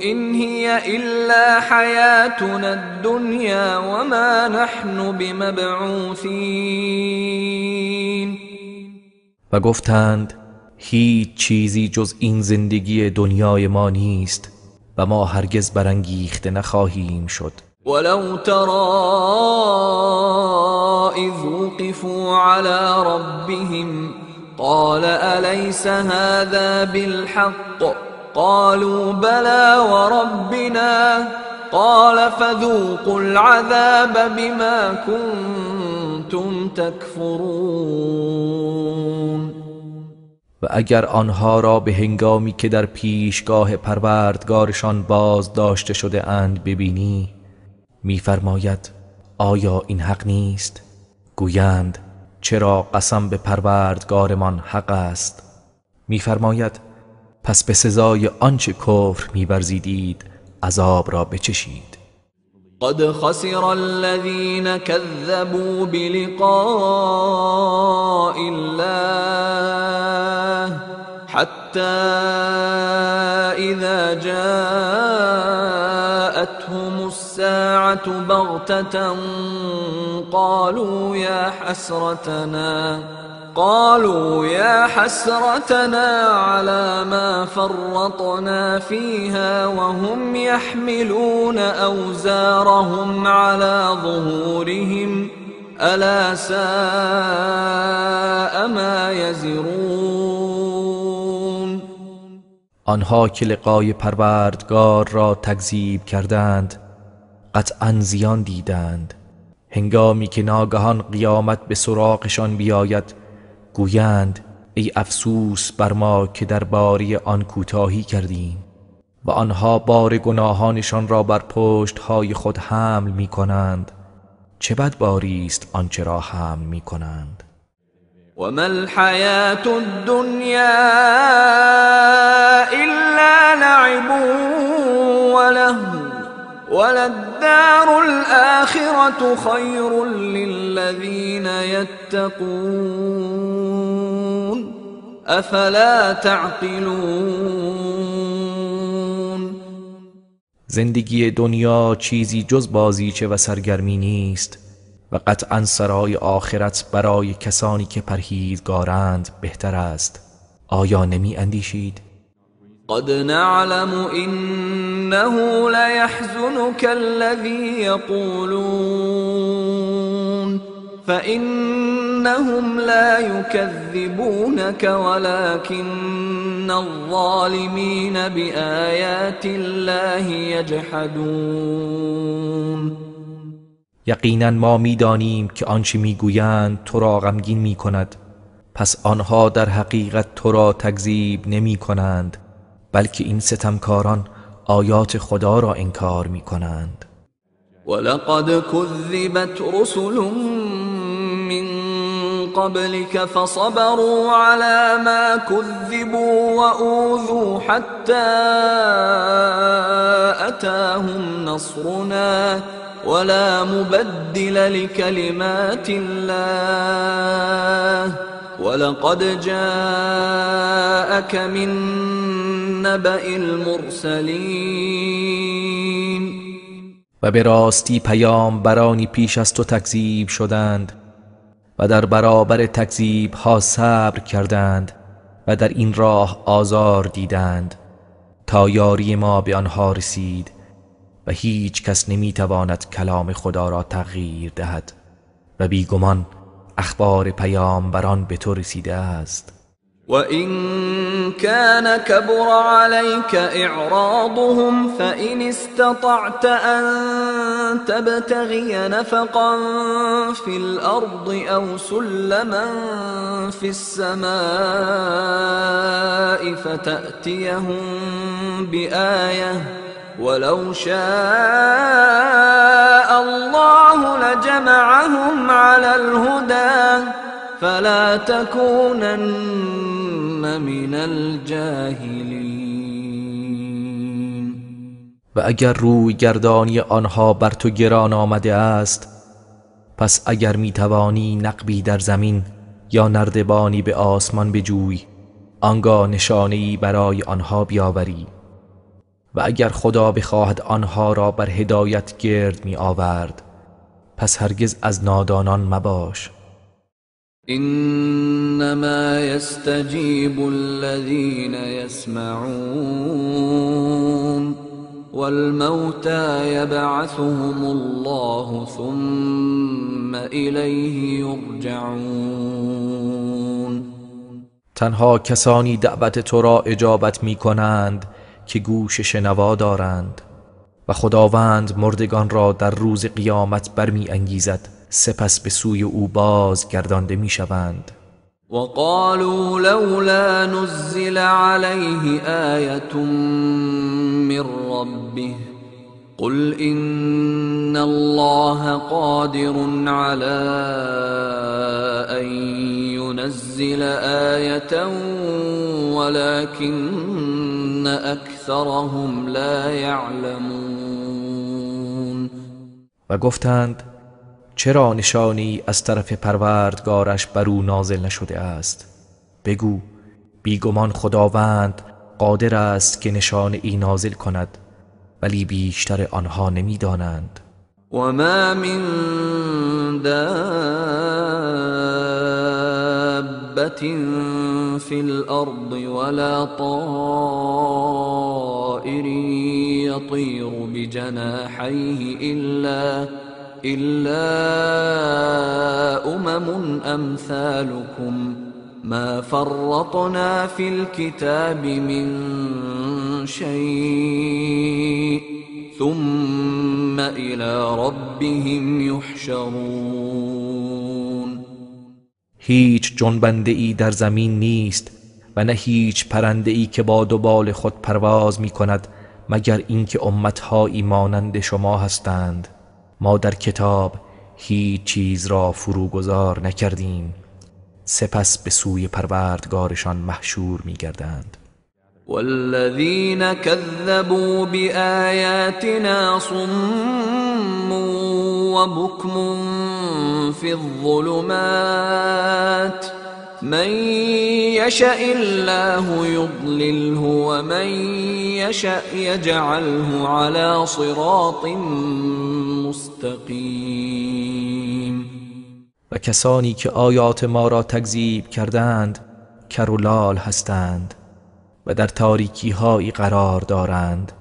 A: إن هي إلا حياتنا الدنيا وما نحن بمبعوثين.
B: و گفتند هیچ چیزی جز این زندگی دنیای ما نیست و ما هرگز برانگیخته نخواهیم شد.
A: ولو ترى إذ وقفوا على ربهم قال أليس هذا بالحق قالوا بلى وربنا قال فذوقوا العذاب بما كنتم تكفرون.
B: و اگر آنها را به هنگامی که در پیشگاه پروردگارشان باز داشته شده اند ببینی می‌فرماید آیا این حق نیست؟ گویند چرا قسم به پروردگارمان حق است. می‌فرماید پس به سزای آنچه کفر می‌ورزیدید عذاب را بچشید.
A: قد خسر الذين كذبوا بلقاء الله حتى إذا جاءتهم الساعة بغتة قالوا يا حسرتنا على ما فرطنا فيها وهم يحملون أوزارهم على ظهورهم ألا ساء ما يزرون.
B: آنها که لقای پروردگار را تکذیب کردند قطعا زیان دیدند. هنگامی که ناگهان قیامت به سراغشان بیاید گویند ای افسوس بر ما که درباره آن کوتاهی کردیم. و آنها بار گناهانشان را بر پشتهای خود حمل می کنند. چه بدباری است آنچه را حمل می کنند.
A: وما الحياة الدنيا إلا لعب ولهو وللدار الآخرة خير للذين يتقون أفلا تعقلون.
B: زندگی دنیا چیزی جز بازیچه و سرگرمی نیست و قطعا سرای آخرت برای کسانی که پرهیزگارند بهتر است. آیا نمی اندیشید؟
A: قد نعلم إنه ليحزنك الذي يقولون فإنهم لا يكذبونك ولكن الظالمين بآيات الله يجحدون.
B: یقینا ما می‌دانیم که آنچه می‌گویند تو را غمگین می‌کند، پس آنها در حقیقت تو را تکذیب نمی‌کنند بلکه این ستمکاران آیات خدا را انکار می‌کنند.
A: ولقد كذبت رسل من قبلك فصبروا على ما كذبوا وأوذوا حتى أتاهم نصرنا ولا مبدل لكلمات الله ولقد جاءك من نبأ المرسلين.
B: و به راستی پیامبرانی پیش از تو تکذیب شدند و در برابر تکذیب ها صبر کردند و در این راه آزار دیدند تا یاری ما به آنها رسید و هیچ کس نمیتواند کلام خدا را تغییر دهد و بیگمان اخبار پیامبران به تو رسیده است.
A: وَإِن كَانَ كَبُرَ عَلَيْكَ إِعْرَاضُهُمْ فَإِنِ اسْتَطَعْتَ أَن تَبْتَغِيَ نَفَقًا فِي الْأَرْضِ أَوْ سُلَّمًا فِي السَّمَاءِ فَتَأْتِيَهُم بِآيَةٍ وَلَوْ شَاءَ اللَّهُ لَجَمَعَهُمْ عَلَى الْهُدَى فلا تكونن من الجاهلین.
B: و اگر روی گردانی آنها بر تو گران آمده است، پس اگر می توانی نقبی در زمین یا نردبانی به آسمان بجوی، آنگاه نشانه‌ای برای آنها بیاوری. و اگر خدا بخواهد آنها را بر هدایت گرد می آورد، پس هرگز از نادانان مباش.
A: انما يستجيب الذين يسمعون والموتى يبعثهم الله ثم إليه يرجعون.
B: تنها کسانی دعوت تو را اجابت می کنند که گوش شنوا دارند و خداوند مردگان را در روز قیامت برمی انگیزد، سپس به سوی او باز گردانده می شوند.
A: وقالوا لولا نزل عليه آية من ربه قل إن الله قادر على أن ينزل آية ولكن أكثرهم لا يعلمون.
B: و گفتند چرا نشانی از طرف پروردگارش بر او نازل نشده است؟ بگو بیگمان خداوند قادر است که نشانه ای نازل کند، ولی بیشتر آنها نمیدانند.
A: وما من دابة في الأرض ولا طائر يطير بجناحيه إلا أمم أمثالكم ما فرطنا في الكتاب من شيء ثم إلى ربهم يحشرون.
B: هیچ جنبنده ای در زمین نیست و نه هیچ پرنده ای که با دو بال خود پرواز می کند مگر اینکه امتهایی مانند شما هستند. ما در کتاب هیچ چیز را فروگذار نکردیم، سپس به سوی پروردگارشان محشور می گردند.
A: والذين كذبوا بآياتنا صم وبكم في الظلمات من يشاء الله يضلله ومن يشاء يجعله على صراط مستقیم.
B: و کسانی که آیات ما را تکذیب کردند کر و لال هستند و در تاریکی هایی قرار دارند.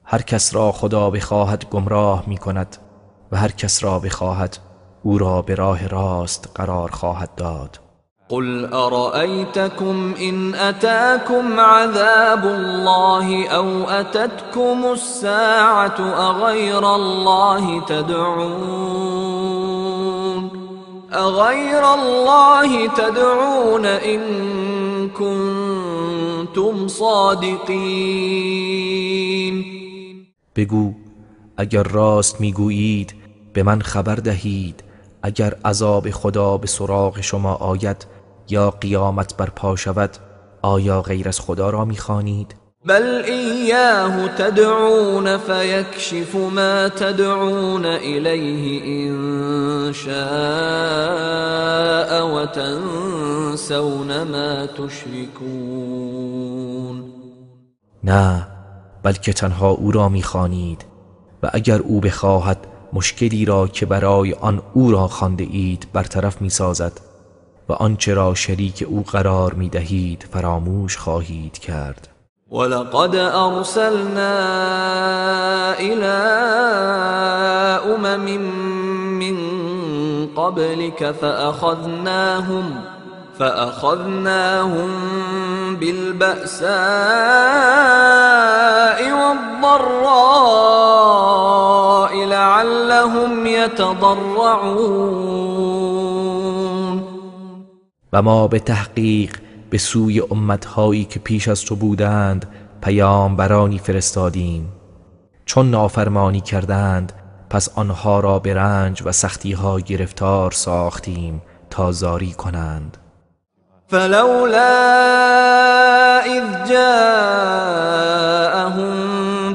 B: هر کس را خدا بخواهد گمراه می کند و هر کس را بخواهد او را به راه راست قرار خواهد داد.
A: قل أرأيتكم إن أتاكم عذاب الله أو أتتكم الساعة أغير الله تدعون إن كنتم صادقين.
B: بگو اگر راست میگویید به من خبر دهید، اگر عذاب خدا به سراغ شما آید یا قیامت برپا شود، آیا غیر از خدا را میخوانید؟
A: بل إياه تدعون فيكشف ما تدعون إليه إن شاء وتنسون ما تشركون.
B: نه، بلکه تنها او را میخوانید و اگر او بخواهد مشکلی را که برای آن او را خوانده اید برطرف میسازد و آنچه را شریک او قرار میدهید فراموش خواهید کرد.
A: ولقد أرسلنا إلى أمم من قبلك فأخذناهم بالبأساء والضراء لعلهم يتضرعون.
B: و ما به تحقیق به سوی امتهایی که پیش از تو بودند پیامبرانی فرستادیم، چون نافرمانی کردند پس آنها را به رنج و سختی‌ها گرفتار ساختیم تا زاری کنند.
A: فلولا إذ جاءهم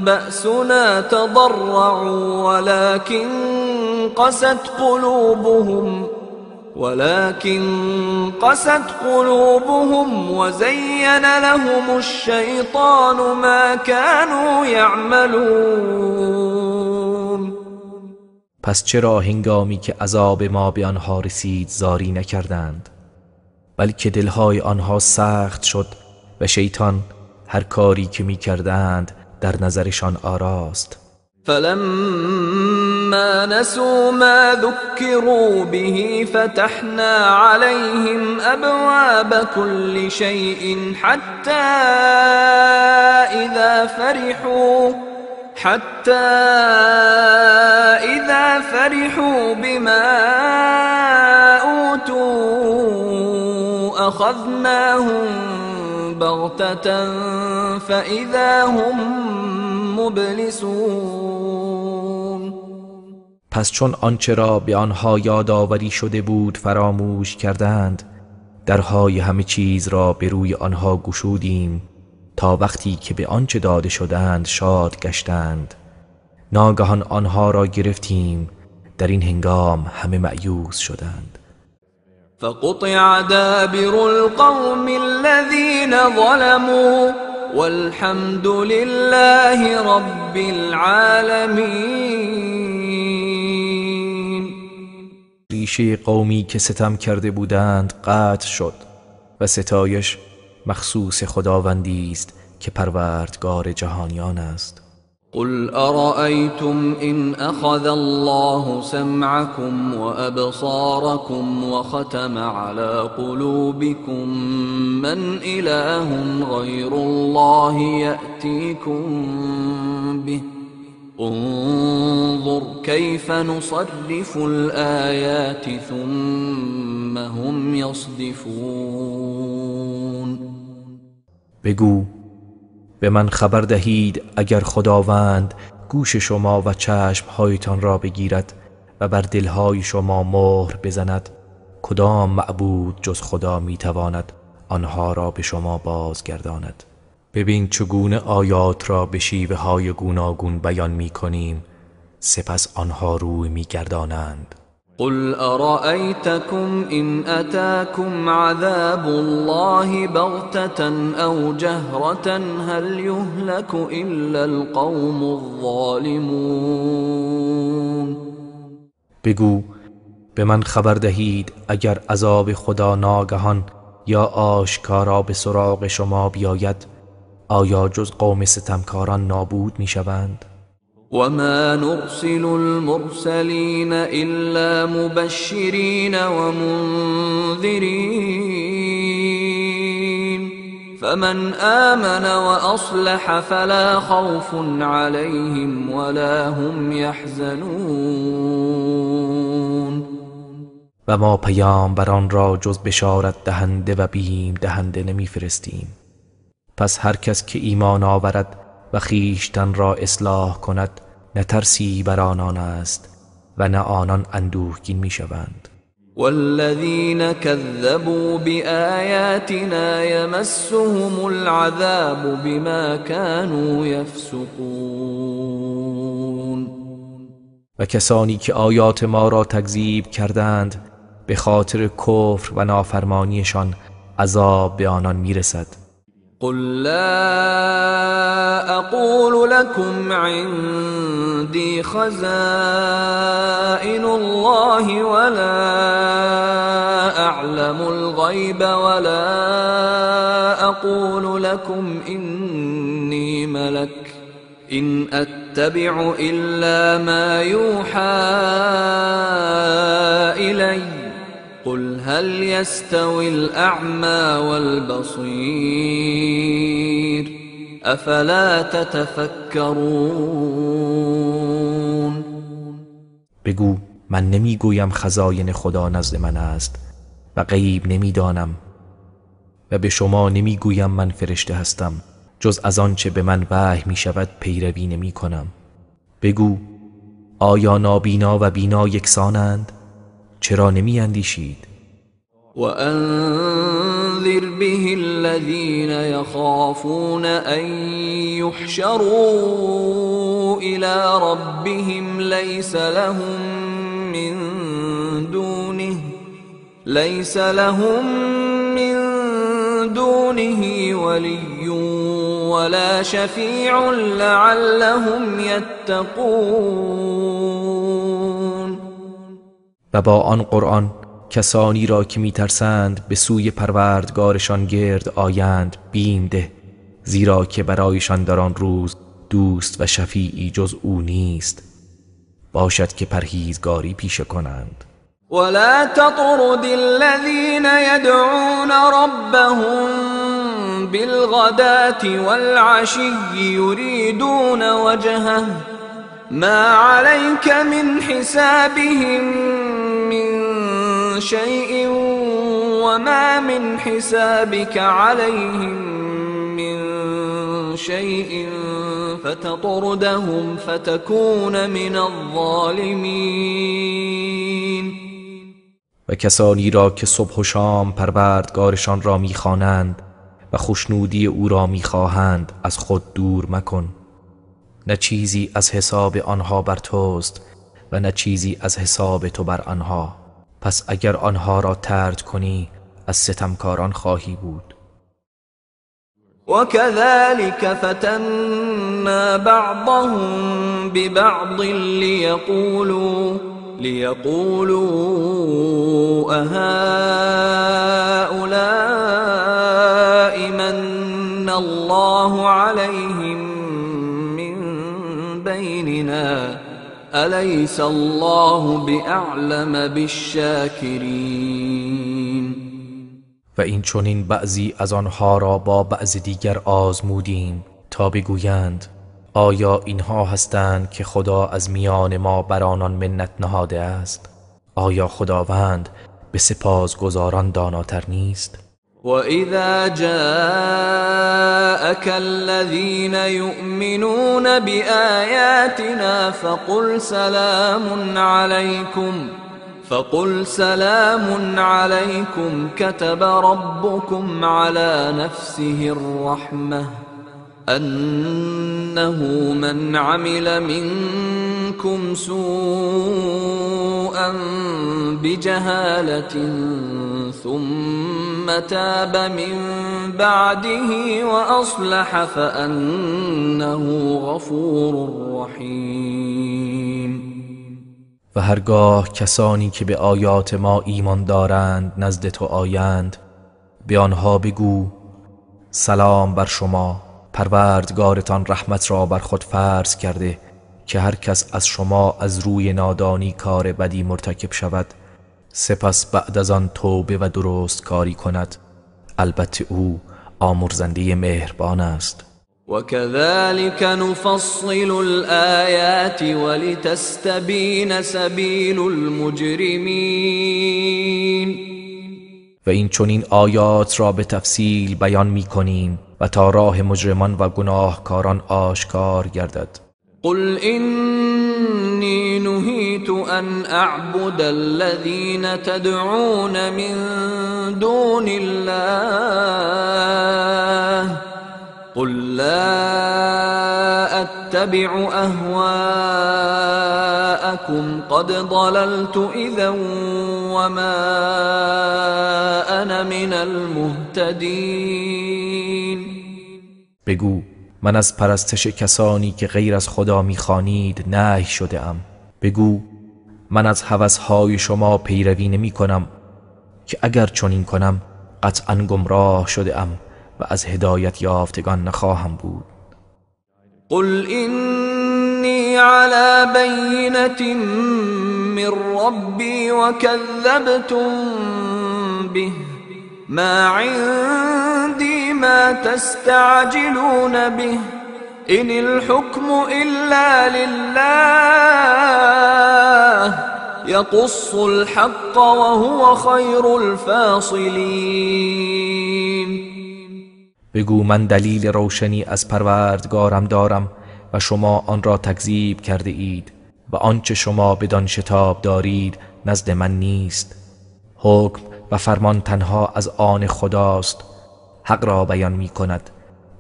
A: بأسنا تضرعوا ولكن قست قلوبهم وزين لهم الشيطان ما كانوا يعملون.
B: پس چرا هنگامی که عذاب ما به آنها رسید زاری نکردند، بلکه دلهای آنها سخت شد و شیطان هر کاری که می کردند در نظرشان آراست.
A: فلما نسوا ما ذكروا به فتحنا عليهم أبواب كل شيء حتى إذا فرحوا بما أوتوا أخذناهم بغتة فإذا هم مبلسون.
B: پس چون آنچه را به آنها یادآوری شده بود فراموش کردند، درهای همه چیز را به روی آنها گشودیم تا وقتی که به آنچه داده شدند شاد گشتند. ناگهان آنها را گرفتیم، در این هنگام همه مأیوس شدند.
A: فقطع دابر القوم الذين ظلموا والحمد لله رب العالمین.
B: ریشه قومی که ستم کرده بودند قطع شد و ستایش مخصوص خداوندی است که پروردگار جهانیان است.
A: قل أرأيتم إن أخذ الله سمعكم وأبصاركم وختم على قلوبكم من إله غير الله يأتيكم به انظر كيف نصرف الآيات ثم هم يصدفون.
B: بگو به من خبر دهید اگر خداوند گوش شما و چشمهایتان را بگیرد و بر دلهای شما مهر بزند، کدام معبود جز خدا میتواند آنها را به شما بازگرداند؟ ببین چگونه آیات را به شیوه های گوناگون بیان می کنیم، سپس آنها روی میگردانند.
A: قل أرأيتكم إن أتاكم عذاب الله بغتة أو جهرة هل يهلك إلا القوم الظالمون.
B: بگو به من خبر دهید اگر عذاب خدا ناگهان یا آشکارا به سراغ شما بیاید، آیا جز قوم ستمکاران نابود می شوند؟
A: وما نرسل المرسلين إلا مبشرين ومنذرين فمن آمن وأصلح فلا خوف عليهم ولا هم يحزنون.
B: و ما پیامبران را جز بشارت دهنده و بیم دهنده نمیفرستیم، پس هر کس که ایمان آورد و خویشتن را اصلاح کند نه ترسی بر آنان است و نه آنان اندوهگین می شوند.
A: والذین كذبوا بآیاتنا یمسهم العذاب بما كانوا یفسقون.
B: و کسانی که آیات ما را تکذیب کردند به خاطر کفر و نافرمانیشان عذاب به آنان می رسد.
A: قل لا أقول لكم عندي خزائن الله ولا أعلم الغيب ولا أقول لكم إني ملك إن أتبع إلا ما يوحى إلي قل هل يستوي الأعمى والبصير أفلا تتفكرون.
B: بگو من نمیگویم خزاین خدا نزد من است و غیب نمیدانم و به شما نمیگویم من فرشته هستم، جز از آنچه به من وحی می شود پیروی نمی کنم. بگو آیا نابینا و بینا یکسانند؟ چرا نمی اندیشید؟
A: وأنذر وأنذر به الذين يخافون أن يحشروا إلى ربهم ليس لهم من دونه ولي ولا شفيع لعلهم يتقون.
B: و با آن قرآن کسانی را که می‌ترسند به سوی پروردگارشان گرد آیند بیم ده، زیرا که برایشان در آن روز دوست و شفیعی جز او نیست، باشد که پرهیزگاری پیشه کنند.
A: ولا تطرد الذين يدعون ربهم بالغداة والعشي يريدون وجهه ما عليك من حسابهم من شيء وما من حسابك عليهم من شيء فتطردهم فتكون من الظالمين.
B: و کسانی را که صبح و شام پروردگارشان را می‌خوانند و خوشنودی او را می‌خواهند از خود دور مکن. نه چیزی از حساب آنها بر توست و نه چیزی از حساب تو بر آنها، پس اگر آنها را طرد کنی از ستمکاران خواهی بود.
A: وكذلك فتنا بعضهم ببعض ليقولوا أهؤلاء من الله عليهم من بيننا أليس الله بأعلم بالشاكرين.
B: و این چنین بعضی از آنها را با بعض دیگر آزمودیم تا بگویند آیا اینها هستند که خدا از میان ما بر آنان منت نهاده است؟ آیا خداوند به سپاسگزاران داناتر نیست؟
A: وَإِذَا جَاءَكَ الَّذِينَ يُؤْمِنُونَ بِآيَاتِنَا فقل سلام عليكم كتب ربكم على نفسه الرحمة أنه من عمل منكم سوءا بجهالة ثم تاب من بعده وأصلح فأنه غفور رحيم.
B: و هرگاه کسانی که به آیات ما ایمان دارند نزد تو آیند، به آنها بگو سلام بر شما، پروردگارتان رحمت را بر خود فرض کرده که هر کس از شما از روی نادانی کار بدی مرتکب شود سپس بعد از آن توبه و درست کاری کند، البته او آمرزنده مهربان است.
A: وَكَذَلِكَ نُفَصِّلُ الْآيَاتِ وَلِتَسْتَبِينَ سَبِيلُ الْمُجْرِمِينَ.
B: و این چنین آیات را به تفصیل بیان می کنیم و تا راه مجرمان و گناهکاران آشکار گردد.
A: قل إني نهيت أن أعبد الذين تدعون من دون الله قل لا أتبع أهواءكم قد ضللت إذا وما أنا من المهتدين.
B: بگو من از پرستش کسانی که غیر از خدا می‌خوانید نهی شده ام. بگو من از هوس‌های شما پیروی نمی کنم که اگر چنین کنم قطعاً گمراه شده ام و از هدایت یافتگان نخواهم بود.
A: قل إني على بينة من ربي وكذبتم به ما عندي ما تستعجلون به إن الحكم إلا لله يقص الحق وهو خير الفاصلين.
B: بگو من دلیل روشنی از پروردگارم دارم و شما آن را تکذیب کرده اید و آنچه شما بدان شتاب دارید نزد من نیست. حکم و فرمان تنها از آن خداست. حق را بیان می کند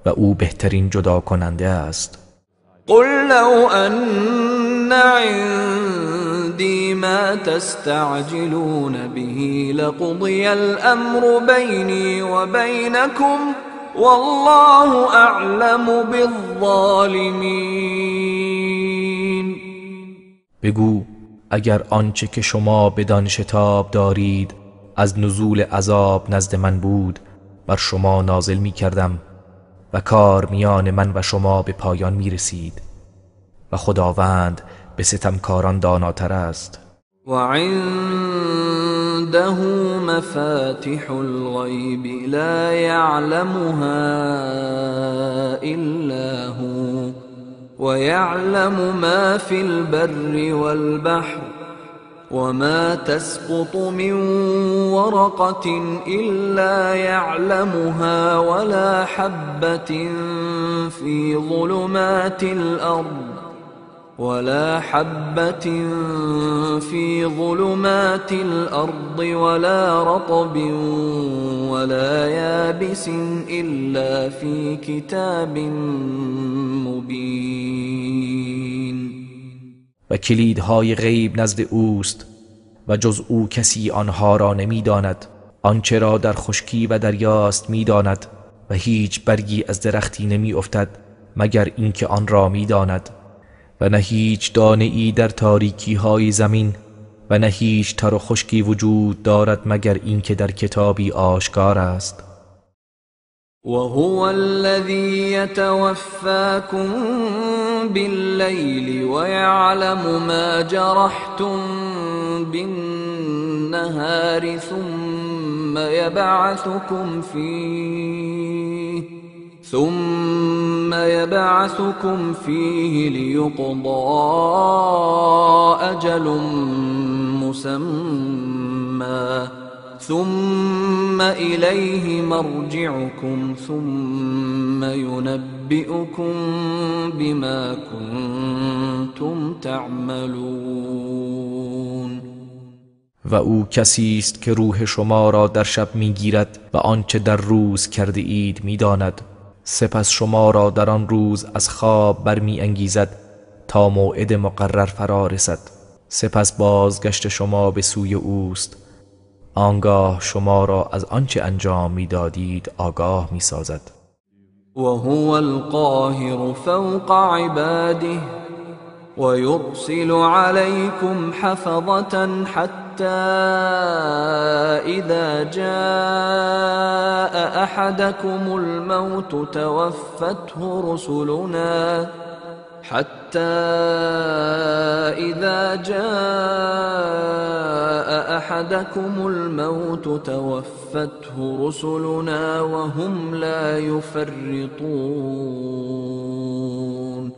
B: و او بهترین جدا کننده است.
A: قل لو ان عندي ما تستعجلون به لقضي الامر بيني وبينكم والله اعلم بالظالمين.
B: بگو اگر آنچه که شما بدان شتاب دارید از نزول عذاب نزد من بود بر شما نازل می کردم و کار میان من و شما به پایان می رسید و خداوند به ستمکاران داناتر است.
A: وعنده مفاتح الغيب لا يعلمها إلا هو ويعلم ما في البر والبحر وما تسقط من ورقة إلا يعلمها ولا حبة في ظلمات الأرض ولا رطب ولا يابس إلا في كتاب مبين.
B: و کلیدهای غیب نزد اوست و جز او کسی آنها را نمی داند. آنچه را در خشکی و دریاست می داند و هیچ برگی از درختی نمی افتد مگر اینکه آن را می داند و نه هیچ دانه ای در تاریکی های زمین و نه هیچ تر و خشکی وجود دارد مگر اینکه در کتابی آشکار است.
A: وهو الذي يتوفاكم بالليل ويعلم ما جرحتم بالنهار ثم يبعثكم فيه ليقضى أجل مسمى ثم إليه مرجعكم ثم ينبئكم بما كنتم تعملون.
B: و او کسی است که روح شما را در شب میگیرد و آنچه در روز کرده اید میداند. سپس شما را در آن روز از خواب برمی انگیزد تا موعد مقرر فرا رسد. سپس بازگشت شما به سوی اوست. آنگاه شما را از آنچه انجام میدادید آگاه میسازد.
A: وهو القاهر فوق عباده ويرسل عليكم حفظة حتى إذا جاء أحدكم الموت توفته رسلنا وهم لا يفرطون.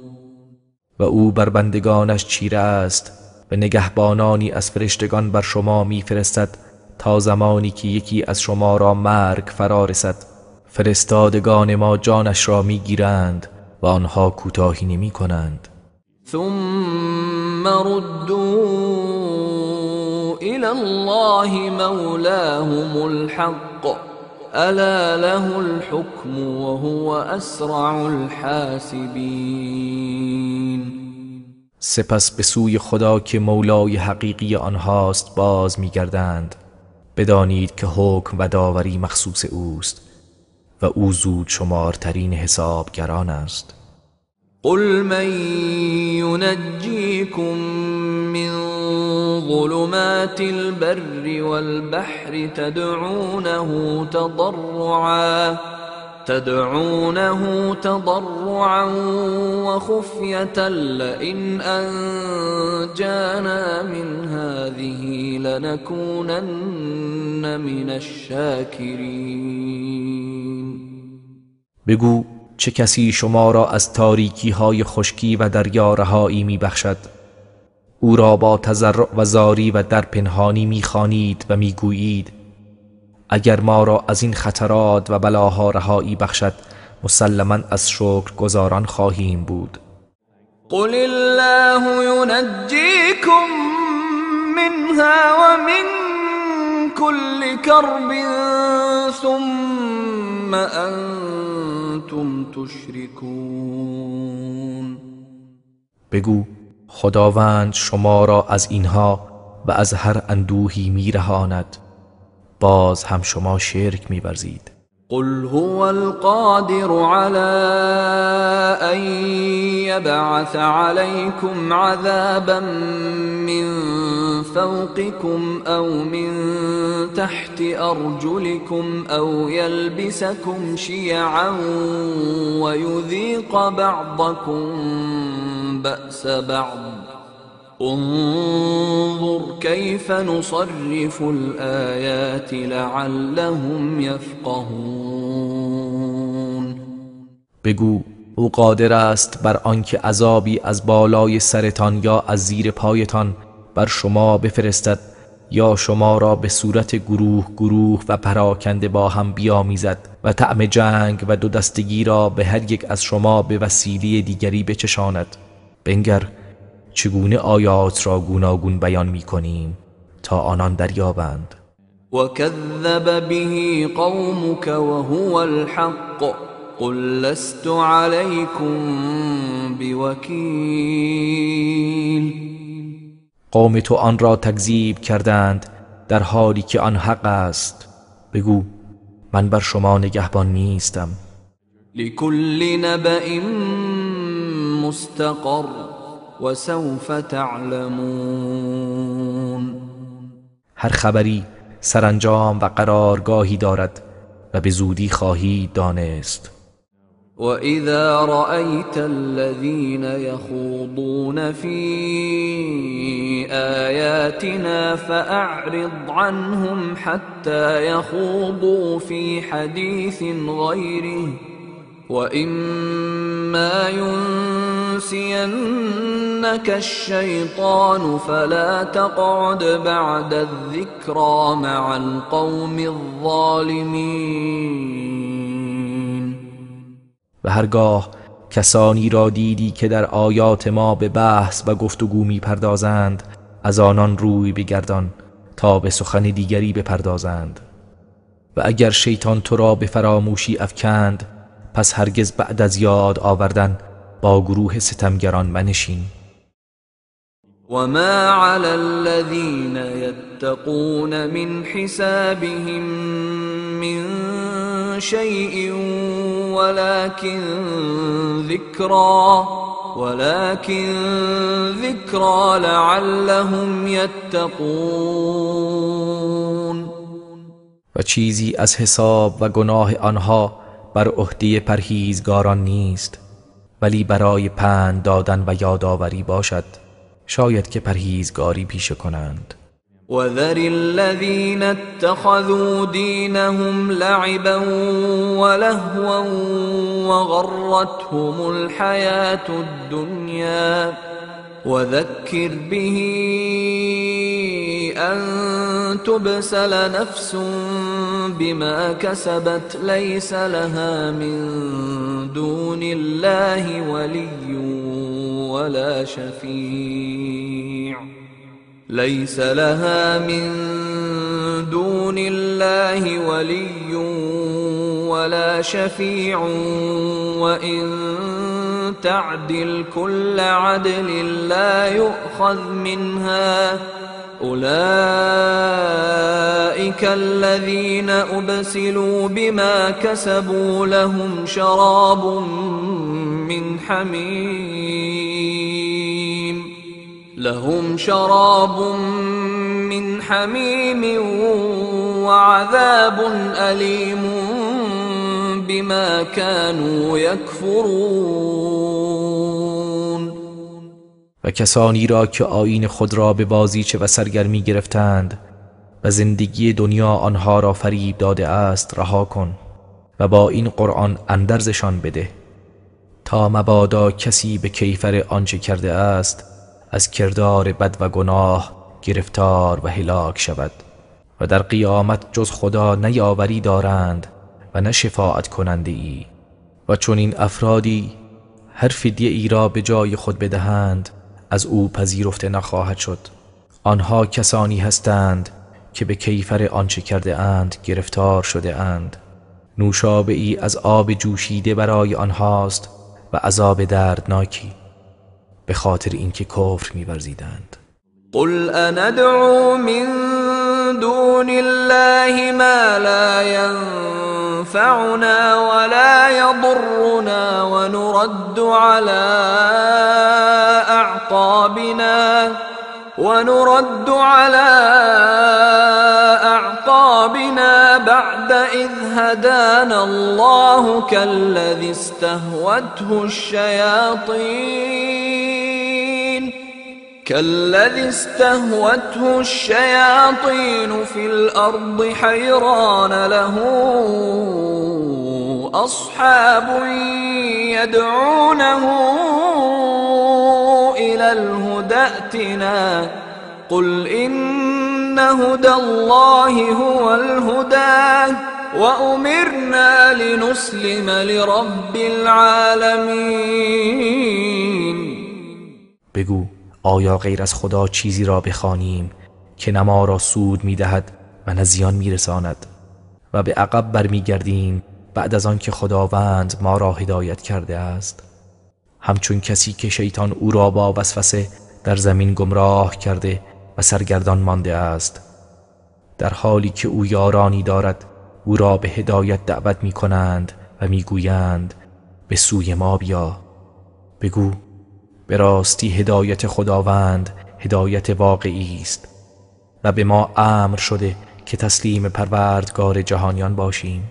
B: و او بر بندگانش چیره است و نگهبانانی از فرشتگان بر شما میفرستد تا زمانی که یکی از شما را مرگ فرا رسد فرستادگان ما جانش را میگیرند و آنها کوتاهی نمی کنند.
A: ثم ردوا إلى الله مولاهم الحق ألا له الحكم وهو أسرع الحاسبين.
B: سپس به سوی خدا که مولای حقیقی آنهاست باز می‌گردند. بدانید که حکم و داوری مخصوص اوست و او زود شمارترین حسابگران است.
A: قل من ينجيكم من ظلمات البر والبحر تدعونه تضرعا وخفية لئن أنجانا من هذه لنكونن من الشاكرين.
B: بگو چه کسی شما را از تاریکی های خشکی و دریا رهایی می بخشد؟ او را با تضرع و زاری و در پنهانی می خوانید و می گویید اگر ما را از این خطرات و بلاها رهایی بخشد مسلماً از شکر گزاران خواهیم بود.
A: قل الله ينجيكم منها ومن كل كرب ثم أنتم تشركون.
B: بگو خداوند شما را از اینها و از هر اندوهی میرهاند، باز هم شما شرک می‌ورزید.
A: قل هو القادر على أن يبعث عليكم عذابا من فوقكم أو من تحت أرجلكم أو يلبسكم شيعا ويذيق بعضكم بأس بعض انظر كيف نصرف الآيات لعلهم يفقهون.
B: بگو او قادر است بر آنکه عذابی از بالای سرتان یا از زیر پایتان بر شما بفرستد یا شما را به صورت گروه گروه و پراکنده با هم بیامیزد و طعم جنگ و دو دستگی را به هر یک از شما به وسیله دیگری بچشاند. بنگر چگونه آیات را گوناگون بیان می کنیم تا آنان دریابند.
A: وكذب به قومك وهو الحق قل لست عليكم بوكيل.
B: قوم تو آن را تکذیب کردند در حالی که آن حق است. بگو من بر شما نگهبان نیستم.
A: لكل نبأ مستقر وسوف تعلمون.
B: هر خبری سرانجام و قرارگاهی دارد و به زودی خواهید دانست.
A: وَإِذَا رَأَيْتَ الَّذِينَ يَخُوضُونَ فِي آيَاتِنَا فَأَعْرِضْ عَنْهُمْ حَتَّى يَخُوضُوا فِي حَدِيثٍ غَيْرِهِ وَإِمَّا يُنْسِيَنَّكَ الشَّيْطَانُ فَلَا تَقْعُدْ بَعْدَ الذِّكْرَى مَعَ الْقَوْمِ الظَّالِمِينَ.
B: و هرگاه کسانی را دیدی که در آیات ما به بحث و گفتگو می پردازند از آنان روی بگردان تا به سخن دیگری بپردازند. و اگر شیطان تو را به فراموشی افکند پس هرگز بعد از یاد آوردن با گروه ستمگران منشین.
A: وما على الذين يتقون من حسابهم من شيء ولكن ذكرى لعلهم يتقون.
B: و چیزی از حساب و گناه آنها بر عهده پرهیزگاران نیست، ولی برای پند دادن و یادآوری باشد، شاید که پرهیزگاری پیشه کنند.
A: وَذَرِ الَّذِينَ اتَّخَذُوا دِينَهُمْ لَعِبًا وَلَهْوًا وَغَرَّتْهُمُ الْحَيَاةُ الدُّنْيَا وَذَكِّرْ بِهِ أَن تُبْسَلَ نَفْسٌ بِمَا كَسَبَتْ لَيْسَ لَهَا مِن دُونِ اللَّهِ وَلِيٌّ وَلَا شَفِيعٌ ليس لها من دون الله ولي ولا شفيع وإن تعدل كل عدل لا يؤخذ منها أولئك الذين أبسلوا بما كسبوا لهم شراب من حميم وعذاب أليم بما كانوا يكفرون.
B: و کسانی را که آیین خود را به بازیچه و سرگرمی گرفتند و زندگی دنیا آنها را فریب داده است رها کن و با این قرآن اندرزشان بده تا مبادا کسی به کیفر آنچه کرده است از کردار بد و گناه گرفتار و هلاک شود و در قیامت جز خدا نه یاوری دارند و نه شفاعت کننده ای. و چون این افرادی هر فدیه ای را به جای خود بدهند از او پذیرفته نخواهد شد. آنها کسانی هستند که به کیفر آنچه کرده اند گرفتار شده اند. نوشابه ای از آب جوشیده برای آنهاست و عذاب دردناکی به خاطر اینکه کفر می‌ورزیدند.
A: قل أندعو من دون الله ما لا ينفعنا ولا يضرنا ونرد على أعقابنا بعد إذ هدانا الله كالذي استهوته الشياطين في الأرض حيران له أصحاب يدعونه إلى الهدى ائتنا قل إن هدى الله هو الهدى وأمرنا لنسلم لرب العالمين.
B: بگو آیا غیر از خدا چیزی را بخوانیم که نه ما را سود می‌دهد و نه زیان می‌رساند و به عقب برمیگردیم بعد از آن که خداوند ما را هدایت کرده است؟ همچون کسی که شیطان او را با وسوسه در زمین گمراه کرده و سرگردان مانده است، در حالی که او یارانی دارد او را به هدایت دعوت می کنند و می گویند به سوی ما بیا. بگو به راستی هدایت خداوند هدایت واقعی است و به ما امر شده که تسلیم پروردگار جهانیان باشیم.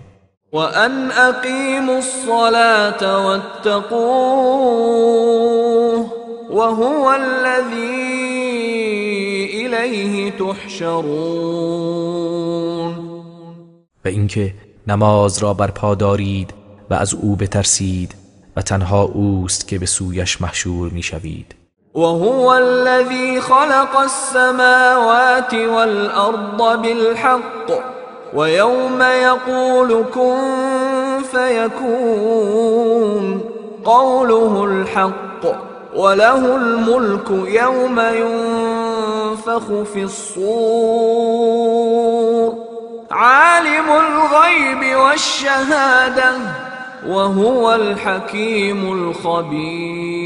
A: وأن أقيموا الصلاة واتقوه وهو الذي إليه تحشرون.
B: و اینکه نماز را برپا دارید و از او بترسید و تنها اوست که به سویش محشور میشوید.
A: وهو الذي خلق السماوات والأرض بالحق ويوم يقول كن فيكون قوله الحق وله الملك يوم ينفخ في الصور عالم الغيب والشهادة وهو الحكيم الخبير.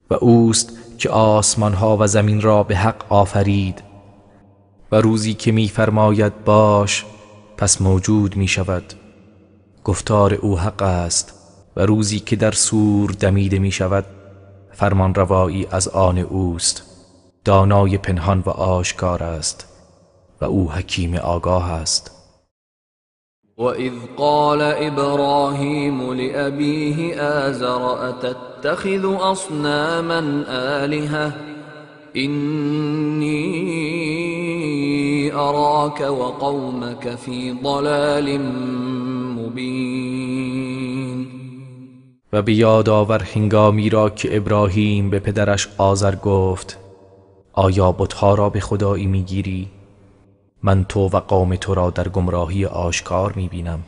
B: و اوست که آسمانها و زمین را به حق آفرید و روزی که می‌فرماید باش پس موجود می‌شود. گفتار او حق است و روزی که در صور دمیده می‌شود فرمان روایی از آن اوست. دانای پنهان و آشکار است و او حکیم آگاه است.
A: وَإِذْ قَالَ إِبْرَاهِيمُ لِأَبِيهِ آزَرَ أَتَتَّخِذُ أَصْنَامًا آلِهَةً إِنِّي أَرَاكَ وَقَوْمَكَ فِي ضَلَالٍ مُبِينٍ.
B: و به یاد آور هنگامی را که ابراهیم به پدرش آزر گفت آیا بت‌ها را به خدایی میگیری؟ من تو و قوم تو را در گمراهی آشکار میبینم.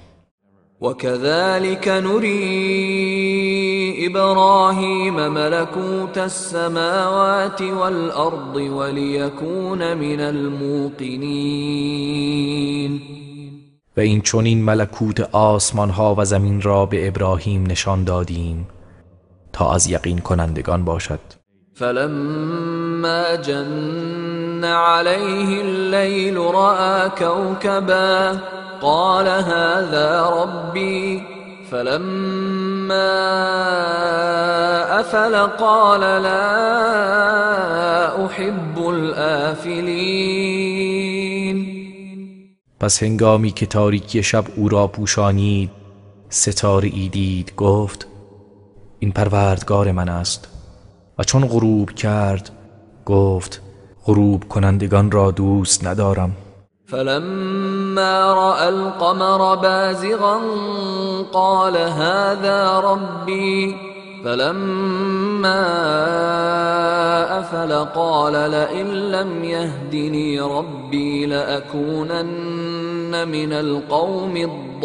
A: وكذلك نري إبراهيم ملكوت السماوات والأرض وليكون من الموقنين.
B: و این چنین ملکوت آسمان ها و زمین را به ابراهیم نشان دادیم تا از یقین کنندگان باشد.
A: فلما جن عليه الليل رأى كوكبا قال هذا ربي فلما أفل قال لا أحب الآفلين.
B: پس هنگامی که تاریکی شب او را پوشانید ستاره ای دید گفت این پروردگار من است. و چون غروب کرد گفت غروب کنندگان را دوست ندارم.
A: فلما رأى القمر بازغا قال هذا ربي فلما أفل قال لئن لم يهدني ربي لأكونن من القوم الضالين.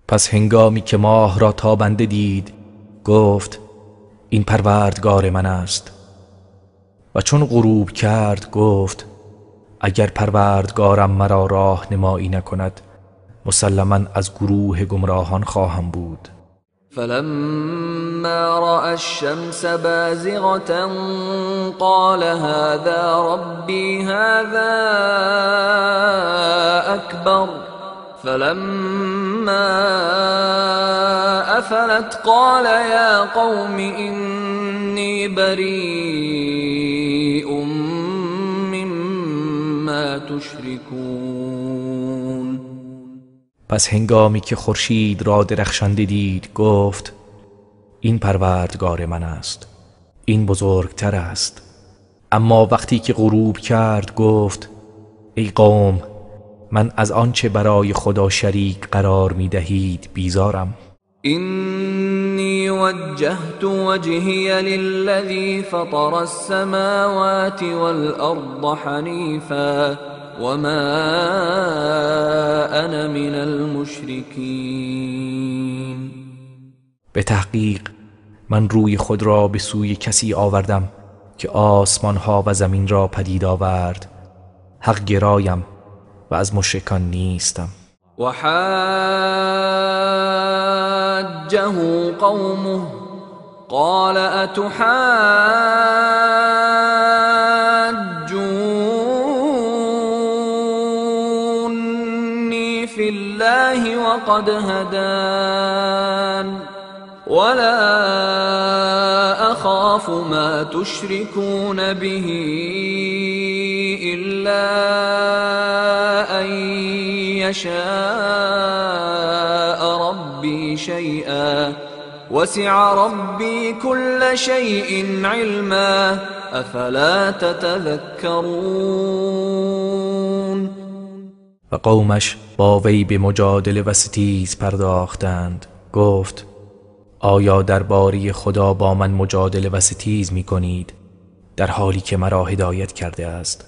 B: پس هنگامی که ماه را تابنده دید گفت این پروردگار من است. و چون غروب کرد گفت اگر پروردگارم مرا راهنمایی نکند مسلماً از گروه گمراهان خواهم بود.
A: فلما رأى الشمس بازغة قال هذا ربي هذا أكبر فلما أفلت قال يا قوم إني بريء مما تشركون.
B: پس هنگامی که خورشید را درخشنده دید گفت این پروردگار من است، این بزرگتر است. اما وقتی که غروب کرد گفت ای قوم من از آنچه برای خدا شریک قرار می دهید بیزارم.
A: إني وجهت وجهي للذي فطر السماوات والأرض حنيفا وما أنا من المشركين.
B: به تحقیق من روی خود را به سوی کسی آوردم که آسمان ها و زمین را پدید آورد. حق گرایم و از مشرکان نیستم.
A: وحاجه قومه قال أتحاجوني في الله وقد هدان ولا أخاف ما تشركون به إلا أن يشاء ربي شيئا وسع ربي كل شيء علما أفلا تتذكرون.
B: و قومش با وی به مجادله و ستیز پرداختند. گفت آیا درباره خدا با من مجادله و ستیز می کنید در حالی که مرا هدایت کرده است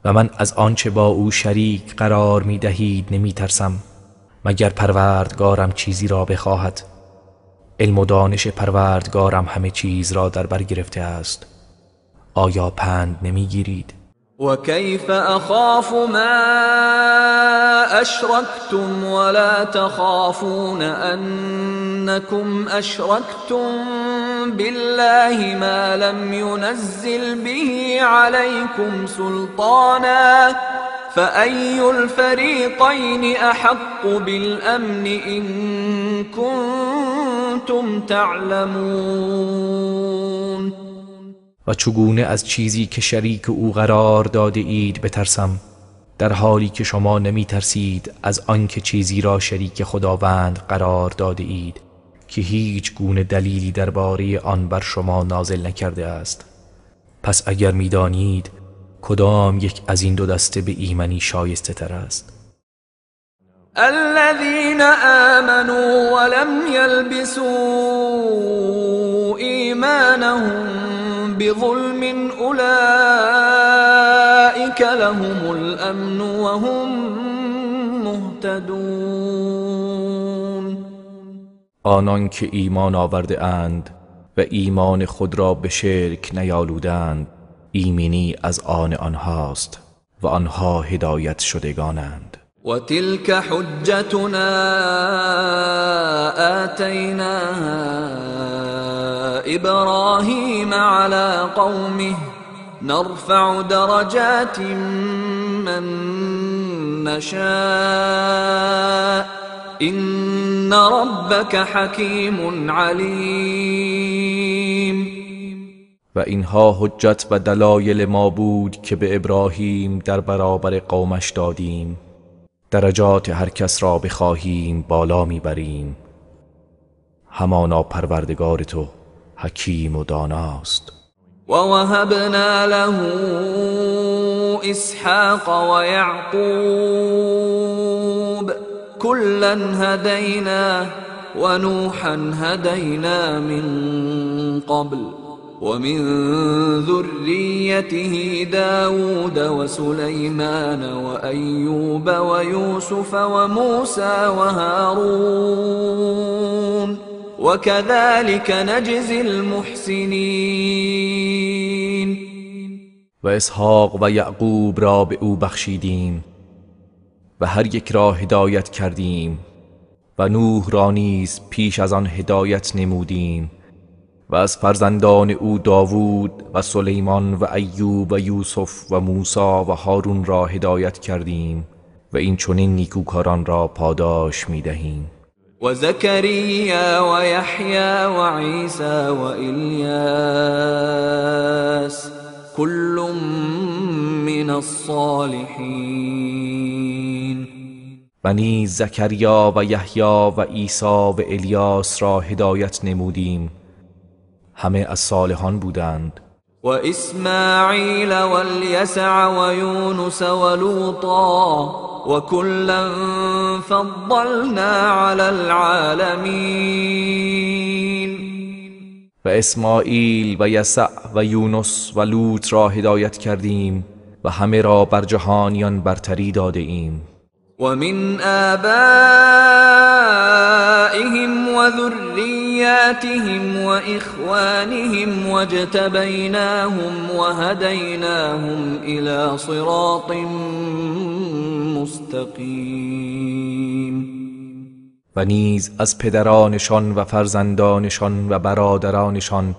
B: و من از آنچه با او شریک قرار می دهید نمی ترسم مگر پروردگارم چیزی را بخواهد. علم و دانش پروردگارم همه چیز را در بر گرفته است. آیا پند نمی گیرید؟
A: وكيف أخاف ما أشركتم ولا تخافون أنكم أشركتم بالله ما لم ينزل به عليكم سلطانا فأي الفريقين أحق بالأمن إن كنتم تعلمون.
B: و چگونه از چیزی که شریک او قرار داده اید بترسم در حالی که شما نمی ترسید از آنکه چیزی را شریک خداوند قرار داده اید که هیچ گونه دلیلی درباره آن بر شما نازل نکرده است. پس اگر می دانید کدام یک از این دو دسته به ایمنی شایسته تر است؟
A: الذين آمنوا ولم يلبسوا إيمانهم بظلم أولئك لهم الأمن وهم مهتدون.
B: آنان که ایمان آورده اند و ایمان خود را به شرک نیالودند ایمنی از آن آنهاست و آنها هدایت شدگانند.
A: وتلك حجتنا آتيناها إبراهيم على قومه نرفع درجات من نشاء إن ربك حكيم عليم.
B: و اینها حجت و دلایل ما بود که به ابراهیم در برابر قومش دادیم. درجات هر کس را بخواهیم بالا میبریم. همانا پروردگار تو حکیم و داناست.
A: ووهبنا له اسحاق ويعقوب كلا هدينا ونوحا هدينا من قبل ومن ذريته داود وسليمان وأيوب ويوسف وموسى وهارون وكذلك نجزي المحسنين.
B: و اسحاق و یعقوب را به او بخشیدیم و هر یک را هدایت کردیم و نوح را نیز پیش از آن هدایت نمودیم و از فرزندان او داوود و سلیمان و ایوب و یوسف و موسی و هارون را هدایت کردیم و این چنین نیکوکاران را پاداش می‌دهیم.
A: و زکریا و یحیی و عیسی و الیاس كل من الصالحین.
B: و نیز زکریا و یحیی و عیسی و الیاس را هدایت نمودیم، همه از صالحان بودند.
A: و اسماعیل و الیسع و یونس و لوطا و کلا فضلنا علی العالمین.
B: و اسماعیل و یسع و یونس و لوط را هدایت کردیم و همه را بر جهانیان برتری داده ایم.
A: ومن آبائهم وذرياتهم وإخوانهم واجتبيناهم وهديناهم إلى صراط مستقيم.
B: و نیز از پدرانشان و فرزندانشان و برادرانشان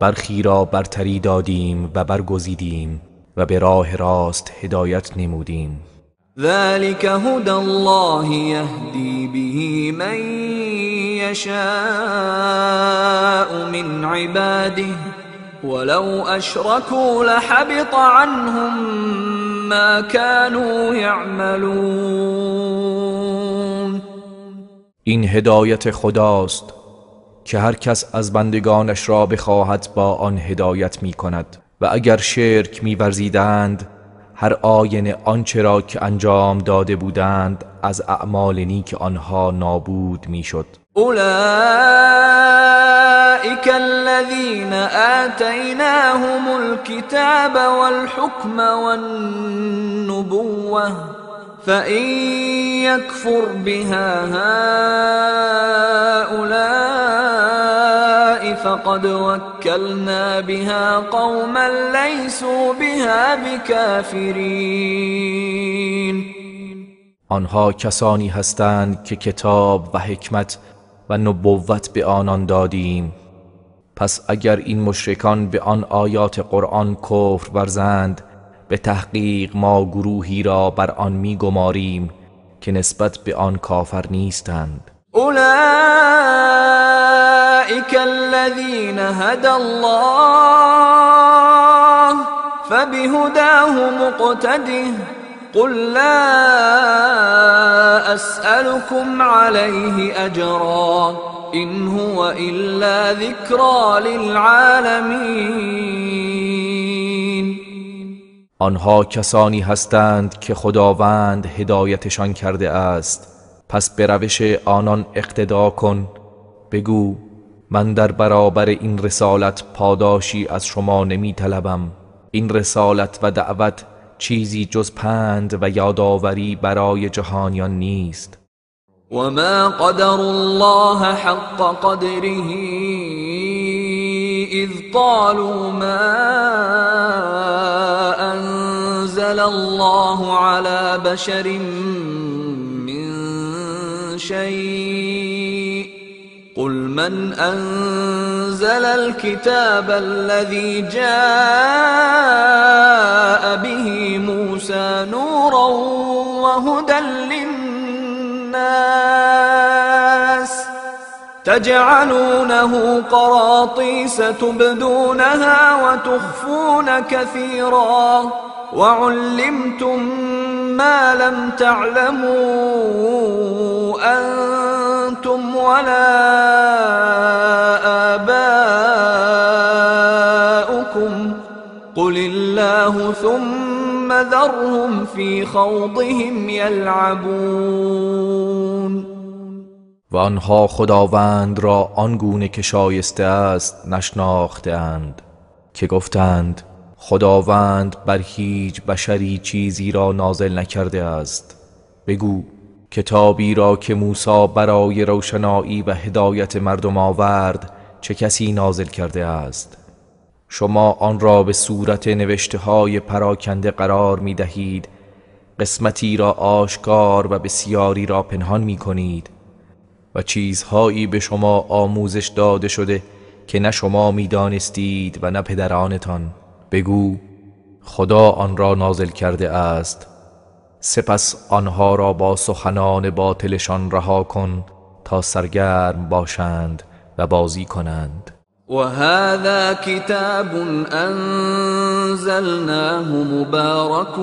B: برخی را برتری دادیم و برگزیدیم و به راه راست هدایت نمودیم.
A: ذلك هدى الله يهدي به من يشاء من عباده ولو أشركوا لحبط عنهم ما كانوا يعملون.
B: این هدایت خداست که هر کس از بندگانش را بخواهد با آن هدایت می کند و اگر شرک می ورزیدند هر آینه آنچه را که انجام داده بودند از اعمال نیک آنها نابود میشد.
A: اولئک الذین آتیناهم الكتاب والحکم والنبوة فإن يكفر بها هؤلاء فقد وكلنا بها قوما ليسوا بها بكافرين.
B: آنها کسانی هستند که کتاب و حکمت و نبوت به آنان دادیم، پس اگر این مشرکان به آن آیات قرآن کفر ورزند به تحقیق ما گروهی را بر آن می گماریم که نسبت به آن کافر نیستند.
A: اولئک الذین هدى الله فبهداه مقتده قل لا اسألكم عليه اجرا ان هو الا ذکری للعالمین.
B: آنها کسانی هستند که خداوند هدایتشان کرده است، پس به روش آنان اقتدا کن. بگو من در برابر این رسالت پاداشی از شما نمی طلبم. این رسالت و دعوت چیزی جز پند و یادآوری برای جهانیان نیست.
A: وما قدر الله حق قدره اذ قالوا ما انزل الله على بشر من شيء قل من انزل الكتاب الذي جاء به موسى نورا وهدى للناس تجعلونه قراطيس تبدونها وتخفون كثيرا وعلمتم ما لم تعلموا أنتم ولا آباؤكم قل الله ثم ذرهم في خوضهم يلعبون.
B: و آنها خداوند را آنگونه که شایسته است نشناختند که گفتند خداوند بر هیچ بشری چیزی را نازل نکرده است. بگو کتابی را که موسی برای روشنایی و هدایت مردم آورد چه کسی نازل کرده است؟ شما آن را به صورت نوشته های پراکنده قرار می دهید، قسمتی را آشکار و بسیاری را پنهان می کنید و چیزهایی به شما آموزش داده شده که نه شما می دانستید و نه پدرانتان. بگو خدا آن را نازل کرده است، سپس آنها را با سخنان باطلشان رها کن تا سرگرم باشند و بازی کنند.
A: وهذا كتاب أنزلناه مبارك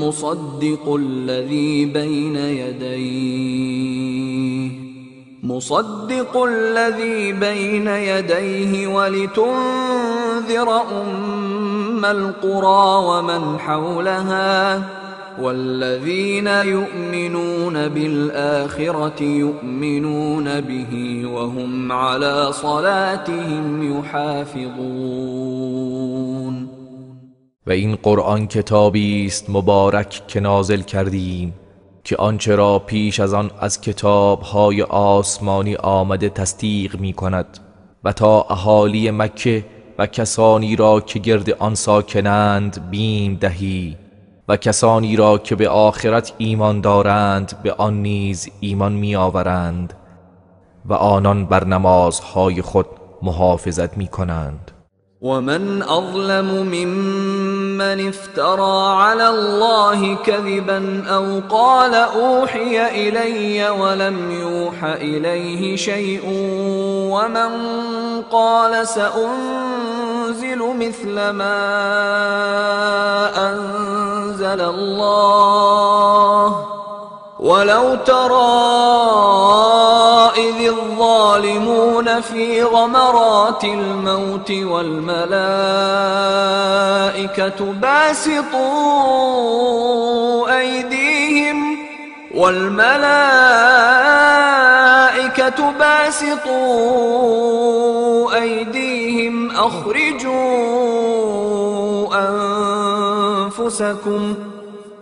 A: مصدق الذي بين يديه ولتنذر أم القرى ومن حولها والذين يؤمنون بالآخرة يؤمنون به وهم على صلاتهم يحافظون.
B: و این قرآن کتابی است مبارک که نازل کردیم که آنچه را پیش از آن از کتاب‌های آسمانی آمده تصدیق می کند و تا اهالی مکه و کسانی را که گرد آن ساکنند بیم دهی و کسانی را که به آخرت ایمان دارند به آن نیز ایمان می آورند و آنان بر نمازهای خود محافظت می کنند.
A: ومن أظلم ممن افترى على الله كذبا أو قال أوحي إلي ولم يوح إليه شيء ومن قال سأنزل مثل ما أنزل الله ولو ترى إذ الظالمون في غمرات الموت والملائكة باسطوا أيديهم أخرجوا أنفسكم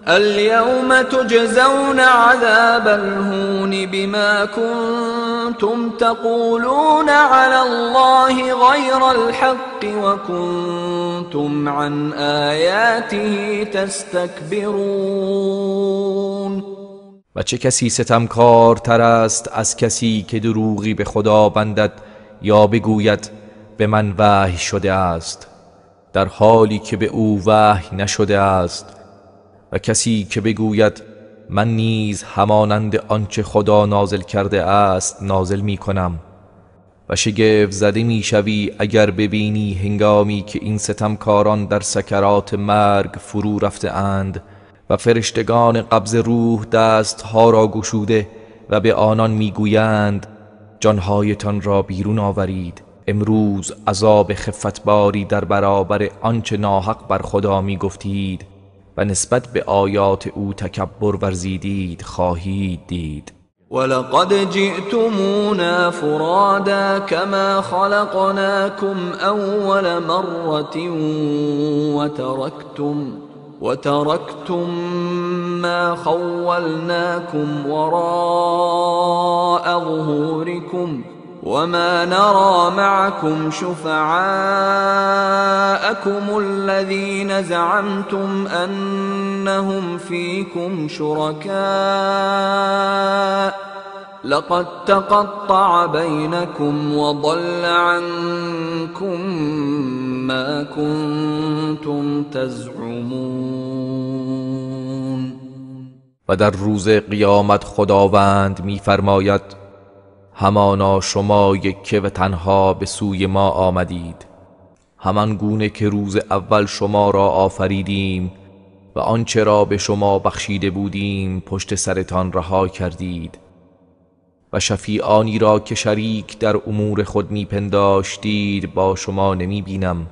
A: اليوم تجزون عذاب الهون بما كنتم تقولون على الله غير الحق وكنتم عن آياته تستكبرون.
B: و چه کسی ستمکارتر است از کسی که دروغی به خدا بندد یا بگوید به من وحی شده است در حالی که به او وحی نشده است، و کسی که بگوید من نیز همانند آنچه خدا نازل کرده است نازل می کنم. و شگفت زده می شوی اگر ببینی هنگامی که این ستمکاران در سکرات مرگ فرو رفته اند و فرشتگان قبض روح دستها را گشوده و به آنان می گویند جانهایتان را بیرون آورید، امروز عذاب خفتباری در برابر آنچه ناحق بر خدا می گفتید و نسبت به آیات او تکبر ورزیدید خواهید دید.
A: ولقد جئتمونا فرادا كما خلقناكم أول مرة وتركتم ما خولناكم وراء ظهوركم وما نرى معكم شفعاءكم الذين زعمتم أنهم فيكم شركاء لقد تقطع بينكم وضل عنكم ما كنتم تزعمون.
B: و در روز قیامت خداوند می‌فرماید همانا شما یکه و تنها به سوی ما آمدید، همان گونه که روز اول شما را آفریدیم و آنچه را به شما بخشیده بودیم پشت سرتان رها کردید و شفیعانی را که شریک در امور خود میپنداشتید با شما نمیبینم.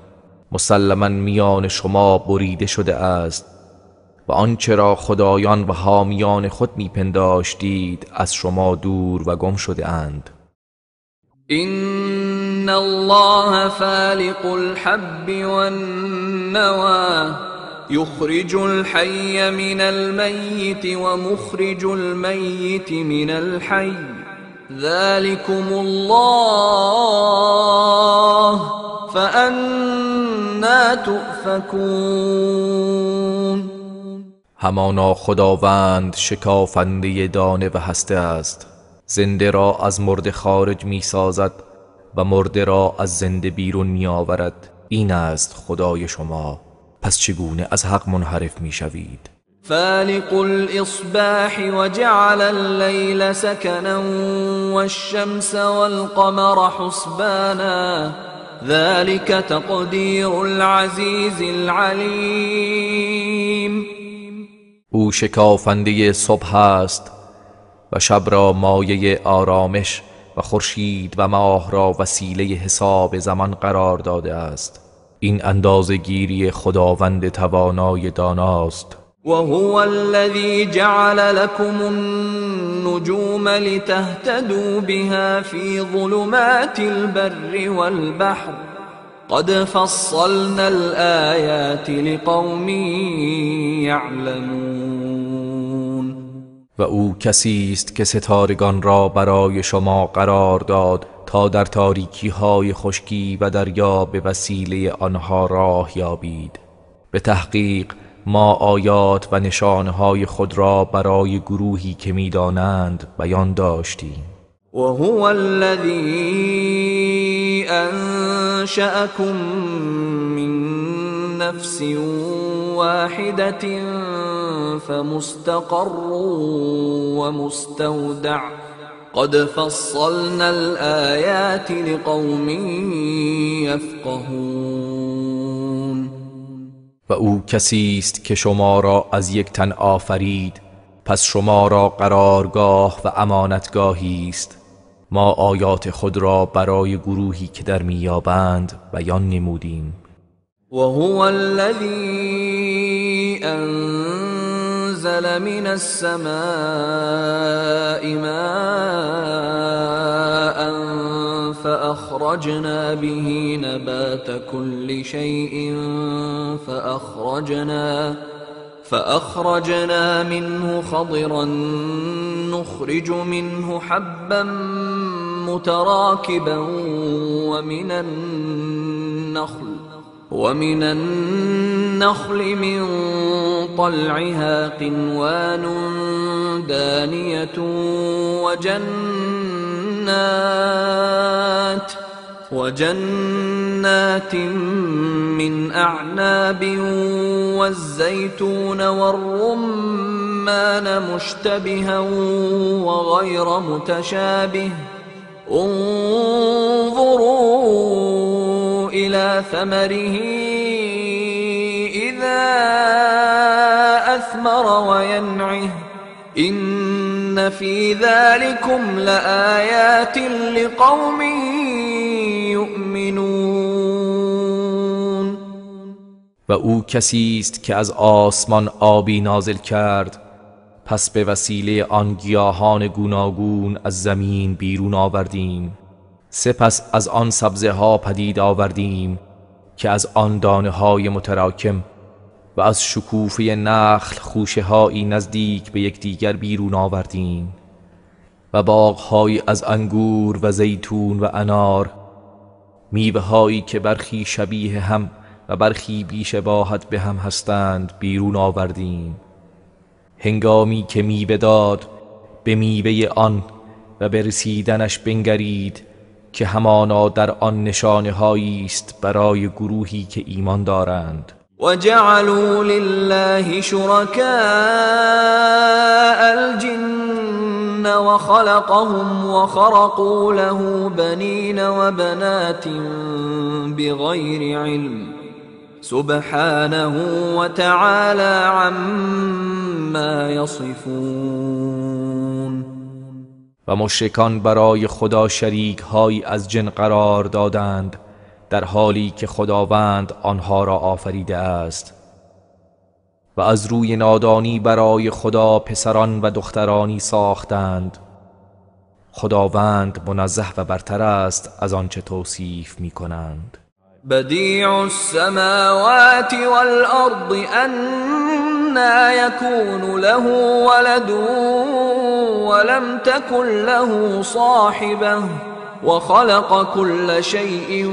B: مسلماً میان شما بریده شده است و آنچه را خدایان و حامیان خود میپنداشتید از شما دور و گم شده اند.
A: إن الله فالق الحب والنوى يخرج الحي من الميت ومخرج الميت من الحي ذلكم الله فأنا تؤفكون.
B: همانا خداوند شکافنده دانه و هسته است، زنده را از مرده خارج می سازد و مرده را از زنده بیرون می آورد. این است خدای شما، پس چگونه از حق منحرف می شوید؟
A: فالق الإصباح وجعل الليل سكنا والشمس والقمر حسبانا ذلك تقدير العزيز العليم.
B: او شکافنده صبح است و شب را مایه آرامش و خورشید و ماه را وسیله حساب زمان قرار داده است. این اندازه‌گیری خداوند توانای داناست.
A: وهو الذي جعل لكم النجوم لتهتدوا بها في ظلمات البر والبحر قد فصلنا الآيات لقوم يعلمون.
B: و او کسی است که ستارگان را برای شما قرار داد تا در تاریکی های خشکی و دریا به وسیله آنها راه یابید. به تحقیق ما آیات و نشانهای خود را برای گروهی که می‌دانند بیان داشتیم.
A: وهو الذي أنشأكم من نفس واحدة فمستقر ومستودع قد فصلنا الآيات لقوم يفقهون.
B: و او کسی است که شما را از یک تن آفرید، پس شما را قرارگاه و امانتگاهی است. ما آیات خود را برای گروهی که در میابند بیان نمودیم.
A: وهو الذي أنزل من السماء ماء فأخرجنا به نبات كل شيء فأخرجنا منه خضرا نخرج منه حبا متراكبا ومن النخل من طلعها قنوان دانية وجنات من أعناب والزيتون والرمان مشتبها وغير متشابه انظروا إلى ثمره إذا أثمر وينعه إن في ذلكم لآيات لقوم يؤمنون.
B: و او کسی است که از آسمان آبی نازل کرد، پس به وسیله آن گیاهان گوناگون از زمین بیرون آوردیم. سپس از آن سبزه ها پدید آوردیم که از آن دانه های متراکم و از شکوفه نخل خوشه هایی نزدیک به یکدیگر بیرون آوردیم و باغ‌هایی از انگور و زیتون و انار، میوه هایی که برخی شبیه هم و برخی بیشباهت به هم هستند بیرون آوردیم. هنگامی که میوه داد به میوه آن و به رسیدنش بنگرید که همانا در آن نشانه هایی است برای گروهی که ایمان دارند.
A: وجعلوا لله شركاء الجن وخلقهم وخرقوا له بنين وبنات بغير علم سبحانه وتعالى عما يصفون.
B: و مشرکان برای خدا شریک هایی از جن قرار دادند در حالی که خداوند آنها را آفریده است و از روی نادانی برای خدا پسران و دخترانی ساختند. خداوند منزه و برتر است از آنچه توصیف می کنند.
A: بديع السماوات والأرض أنى يكون له ولد ولم تكن له صاحبة وخلق كل شيء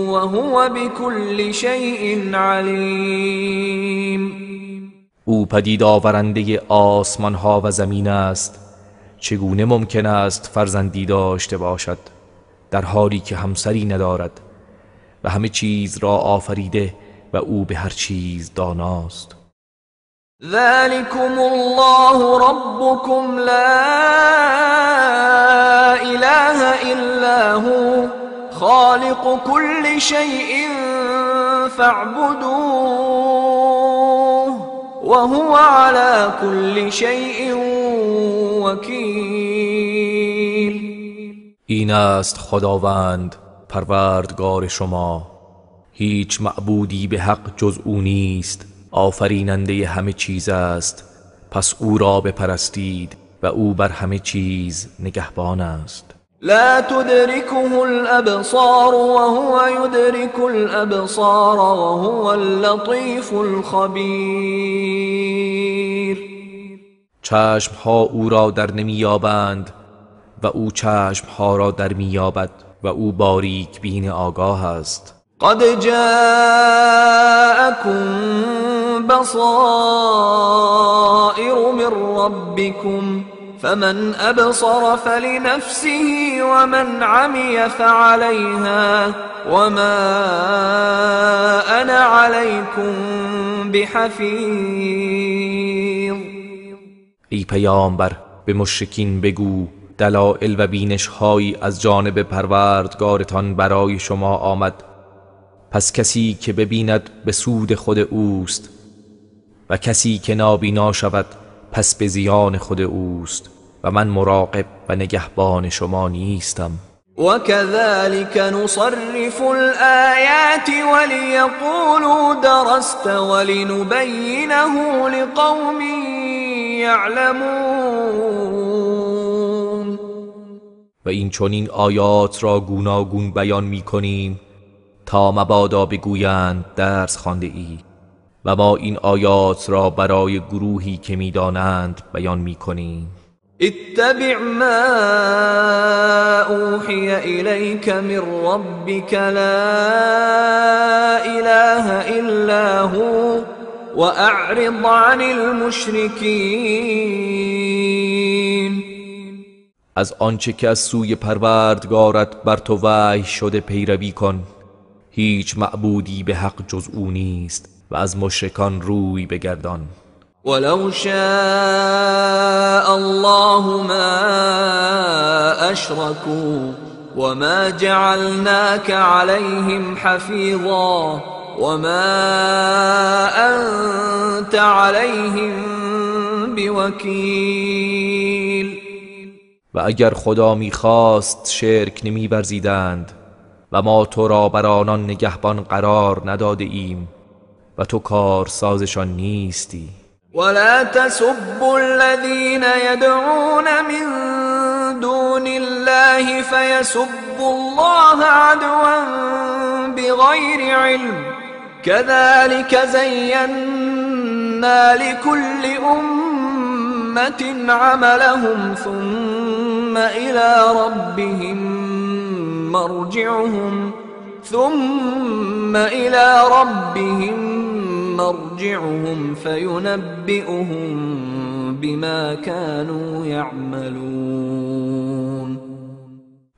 A: وهو بكل شيء عليم.
B: او پدید آورنده آسمان ها و زمین است. چگونه ممکن است فرزندی داشته باشد در حالی که همسری ندارد و همه چیز را آفریده و او به هر چیز داناست.
A: ذلكم الله ربكم لا اله الا هو خالق كل شيء فاعبدوه وهو على كل شيء وكيل.
B: این است خداوند پروردگار شما، هیچ معبودی به حق جز او نیست، آفریننده همه چیز است، پس او را بپرستید و او بر همه چیز نگهبان است.
A: لا تدركه الابصار وهو يدرك الابصار وهو اللطيف الخبير.
B: چشم ها او را در نمیابند و او چشم ها را در میابد و او باریک بین آگاه است.
A: قد جاءكم بصائر من ربكم فمن أبصر فلنفسه ومن عمي فعليها وما أنا عليكم بحفيظ.
B: ای پیامبر، به مشرکین بگو دلائل و بینش هایی از جانب پروردگارتان برای شما آمد، پس کسی که ببیند به سود خود اوست و کسی که نابینا شود پس به زیان خود اوست و من مراقب و نگهبان شما نیستم.
A: وكذلك نصرف الآيات وليقولوا درست ولنبينه لقوم يعلمون.
B: و این چنین آیات را گوناگون بیان می کنیم تا مبادا بگویند درس خوانده ای، و ما این آیات را برای گروهی که می دانند بیان می کنیم.
A: اتبع ما اوحی الیک من ربک لا اله الا هو واعرض عن المشرکین.
B: از آنچه که از سوی پروردگارت بر تو وحی شده پیروی کن، هیچ معبودی به حق جز او نیست و از مشرکان روی بگردان.
A: ولو شاء الله ما اشركوا وما جعلناك عليهم حفيظا وما انت عليهم بوكيل.
B: و اگر خدا می‌خواست شرک نمی‌ورزیدند و ما تو را بر آنان نگهبان قرار نداده ایم و تو کارسازشان نیستی.
A: ولا تسبوا الذين يدعون من دون الله فيسبوا الله عدوا بغير علم كذلك زينا لكل أمة عملهم ثم إلى ربهم مرجعهم فينبئهم بما كانوا يعملون.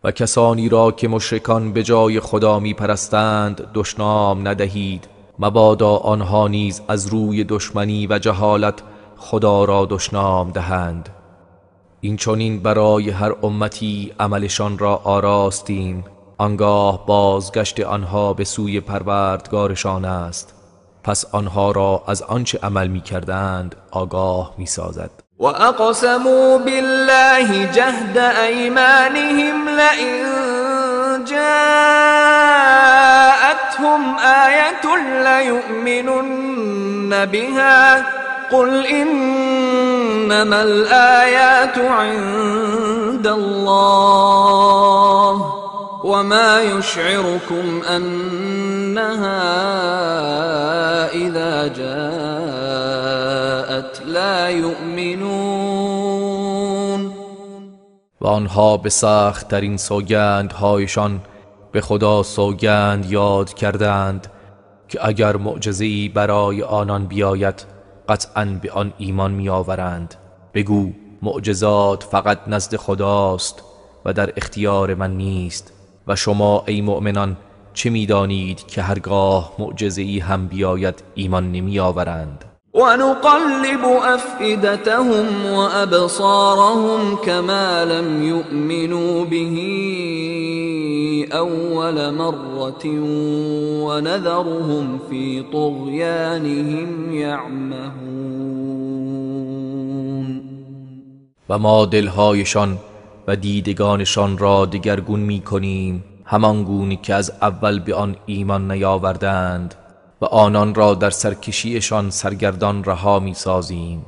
B: و کسانی را که مشرکان به جای خدا می پرستند دشنام ندهید، مبادا آنها نیز از روی دشمنی و جهالت خدا را دشنام دهند. این چنین برای هر امتی عملشان را آراستیم، آنگاه بازگشت آنها به سوی پروردگارشان است، پس آنها را از آنچه عمل می کردند آگاه می سازد.
A: و اقسموا بالله جهد ایمانهم لئن جاءتهم آیة لیؤمنن بها قل انما الآیات عند الله وما وما يشعركم أنها إذا جاءت لا يؤمنون.
B: و آنها به سخت ترین سوگندهایشان به خدا سوگند یاد کردند که اگر معجزه‌ای برای آنان بیاید قطعاً به آن ایمان می آورند. بگو معجزات فقط نزد خداست و در اختیار من نیست. و شما ای مؤمنان چه می دانید که هرگاه معجزه‌ای هم بیاید ایمان نمی آورند؟
A: ونقلب أفئدتهم وأبصارهم كما لم يؤمنوا به أول مرة ونذرهم في طغيانهم يعمهون.
B: و ما دلهایشان و دیدگانشان را دگرگون می کنیم همانگونه که از اول به آن ایمان نیاوردند و آنان را در سرکشیشان سرگردان رها می سازیم.